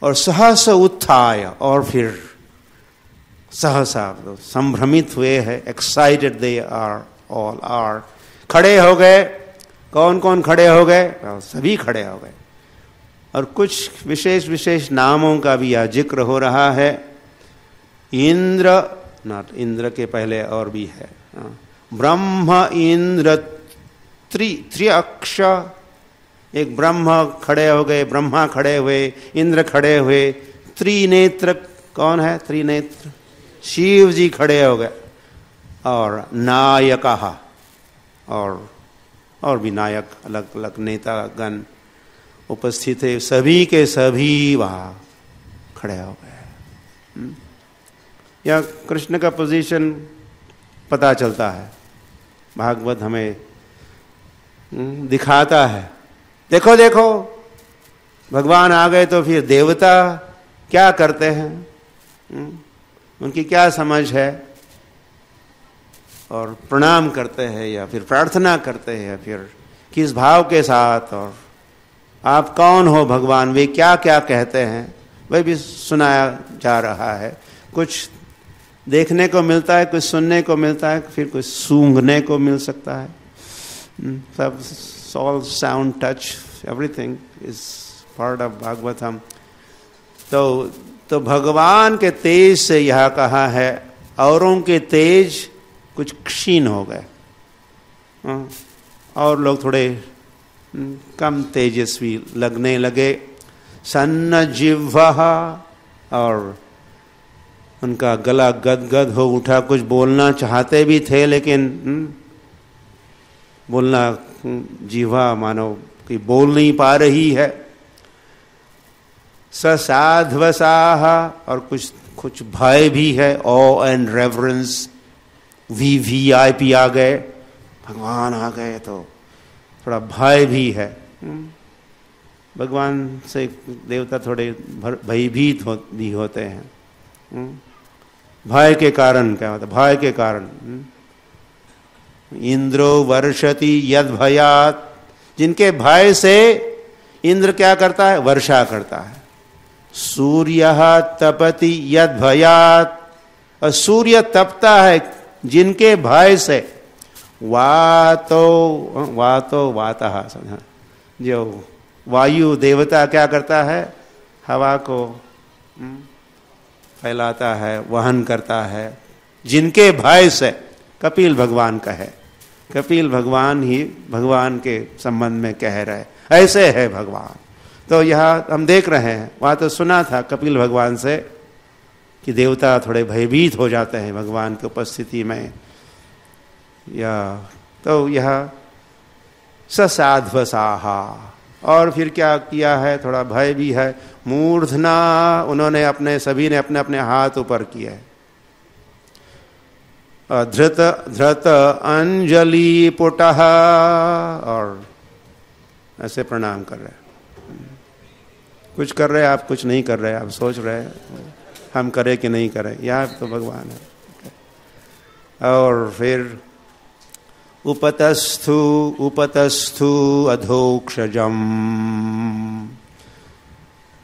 और सहस उत्थाय, और फिर सहसा संभ्रमित हुए हैं, excited they are all are, खड़े हो गए। कौन कौन खड़े हो गए? सभी खड़े हो गए। और कुछ विशेष विशेष नामों का भी यह जिक्र हो रहा है। इंद्र, नॉट इंद्र के पहले और भी है, ब्रह्म इंद्र त्रिअक्ष, एक ब्रह्म खड़े हो गए, ब्रह्मा खड़े हुए, इंद्र खड़े हुए। त्रिनेत्र कौन है? त्रिनेत्र शिव जी खड़े हो गए। और नायकः, और भी नायक, अलग अलग नेता गण उपस्थित है, सभी के सभी वहां खड़े हो गए। यह कृष्ण का पोजीशन पता चलता है, भागवत हमें दिखाता है। देखो देखो, भगवान आ गए तो फिर देवता क्या करते हैं, उनकी क्या समझ है, और प्रणाम करते हैं या फिर प्रार्थना करते हैं या फिर किस भाव के साथ, और आप कौन हो भगवान, वे क्या क्या कहते हैं, वह भी सुनाया जा रहा है। कुछ देखने को मिलता है, कुछ सुनने को मिलता है, फिर कुछ सूंघने को मिल सकता है। सब all sound, touch, everything is part of Bhagavatam. तो भगवान के तेज से यह कहा है, औरों के तेज कुछ क्षीण हो गए, और लोग थोड़े कम तेजस्वी लगने लगे। सन्न जिह्वः, और उनका गला गदगद हो उठा, कुछ बोलना चाहते भी थे लेकिन बोलना, जिह्वा मानो कि बोल नहीं पा रही है। ससाध्वसाः, और कुछ भय भी है, ऑ एंड रेवरेंस, वीवीआईपी आ गए, भगवान आ गए तो थोड़ा भय भी है। भगवान से देवता थोड़े भयभीत भी होते हैं। भय के कारण क्या होता है? भय के कारण इंद्रो वर्षति यद भयात, जिनके भय से इंद्र क्या करता है? वर्षा करता है। सूर्यः तपति यद भयात, और सूर्य तपता है जिनके भय से। वातो वातः, जो वायु देवता क्या करता है? हवा को फैलाता है, वहन करता है, जिनके भय से। कपिल भगवान का है, कपिल भगवान ही भगवान के संबंध में कह रहे, ऐसे है भगवान। तो यह हम देख रहे हैं, वहां तो सुना था कपिल भगवान से कि देवता थोड़े भयभीत हो जाते हैं भगवान की उपस्थिति में। या तो यह ससाध्वसाः, और फिर क्या किया है? थोड़ा भय भी है। मूर्धना, उन्होंने सभी ने अपने अपने हाथ ऊपर किए। धृत अंजलि पुटः, और ऐसे प्रणाम कर रहे। कुछ कर रहे आप, कुछ नहीं कर रहे आप, सोच रहे हम करें कि नहीं करें, यह तो भगवान है। और फिर उपतस्थु अधोक्षजम,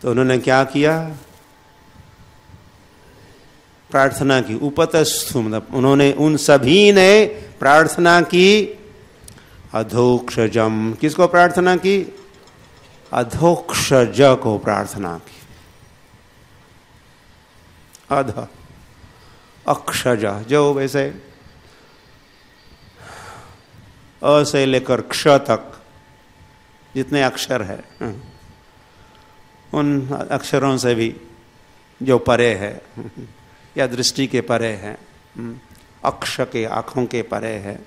तो उन्होंने क्या किया? प्रार्थना की। उपतस्थु मतलब उन्होंने, उन सभी ने प्रार्थना की। अधोक्षजम, किसको प्रार्थना की? अधोक्षज को प्रार्थना की। अध अक्षज, जो वैसे अ से लेकर क्ष तक जितने अक्षर है, उन अक्षरों से भी जो परे है या दृष्टि के परे है, अक्ष के आँखों के परे है,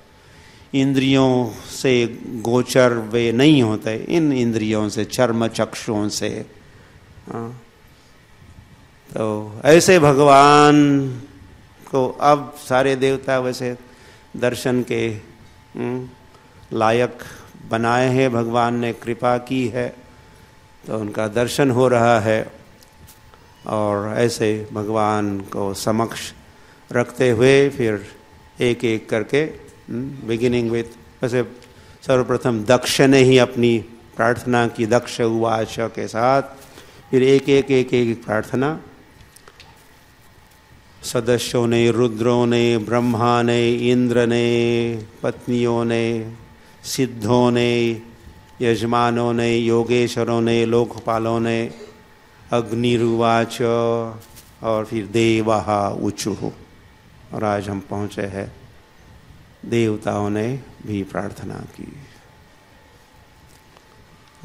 इंद्रियों से गोचर वे नहीं होते, इन इंद्रियों से, चर्म चक्षुओं से। तो ऐसे भगवान को अब सारे देवता वैसे दर्शन के लायक बनाए हैं, भगवान ने कृपा की है तो उनका दर्शन हो रहा है। और ऐसे भगवान को समक्ष रखते हुए फिर एक एक करके बिगिनिंग विथ, वैसे सर्वप्रथम दक्ष ने ही अपनी प्रार्थना की, दक्ष उवाच के साथ, फिर एक एक प्रार्थना सदस्यों ने, रुद्रों ने, ब्रह्मा ने, इंद्र ने, पत्नियों ने, सिद्धों ने, यजमानों ने, योगेश्वरों ने, लोकपालों ने, अग्निरुवाच, और फिर देवः ऊचुः। और आज हम पहुँचे हैं, देवताओं ने भी प्रार्थना की।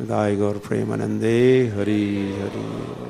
गाय गौर प्रेमानंदे हरि हरि।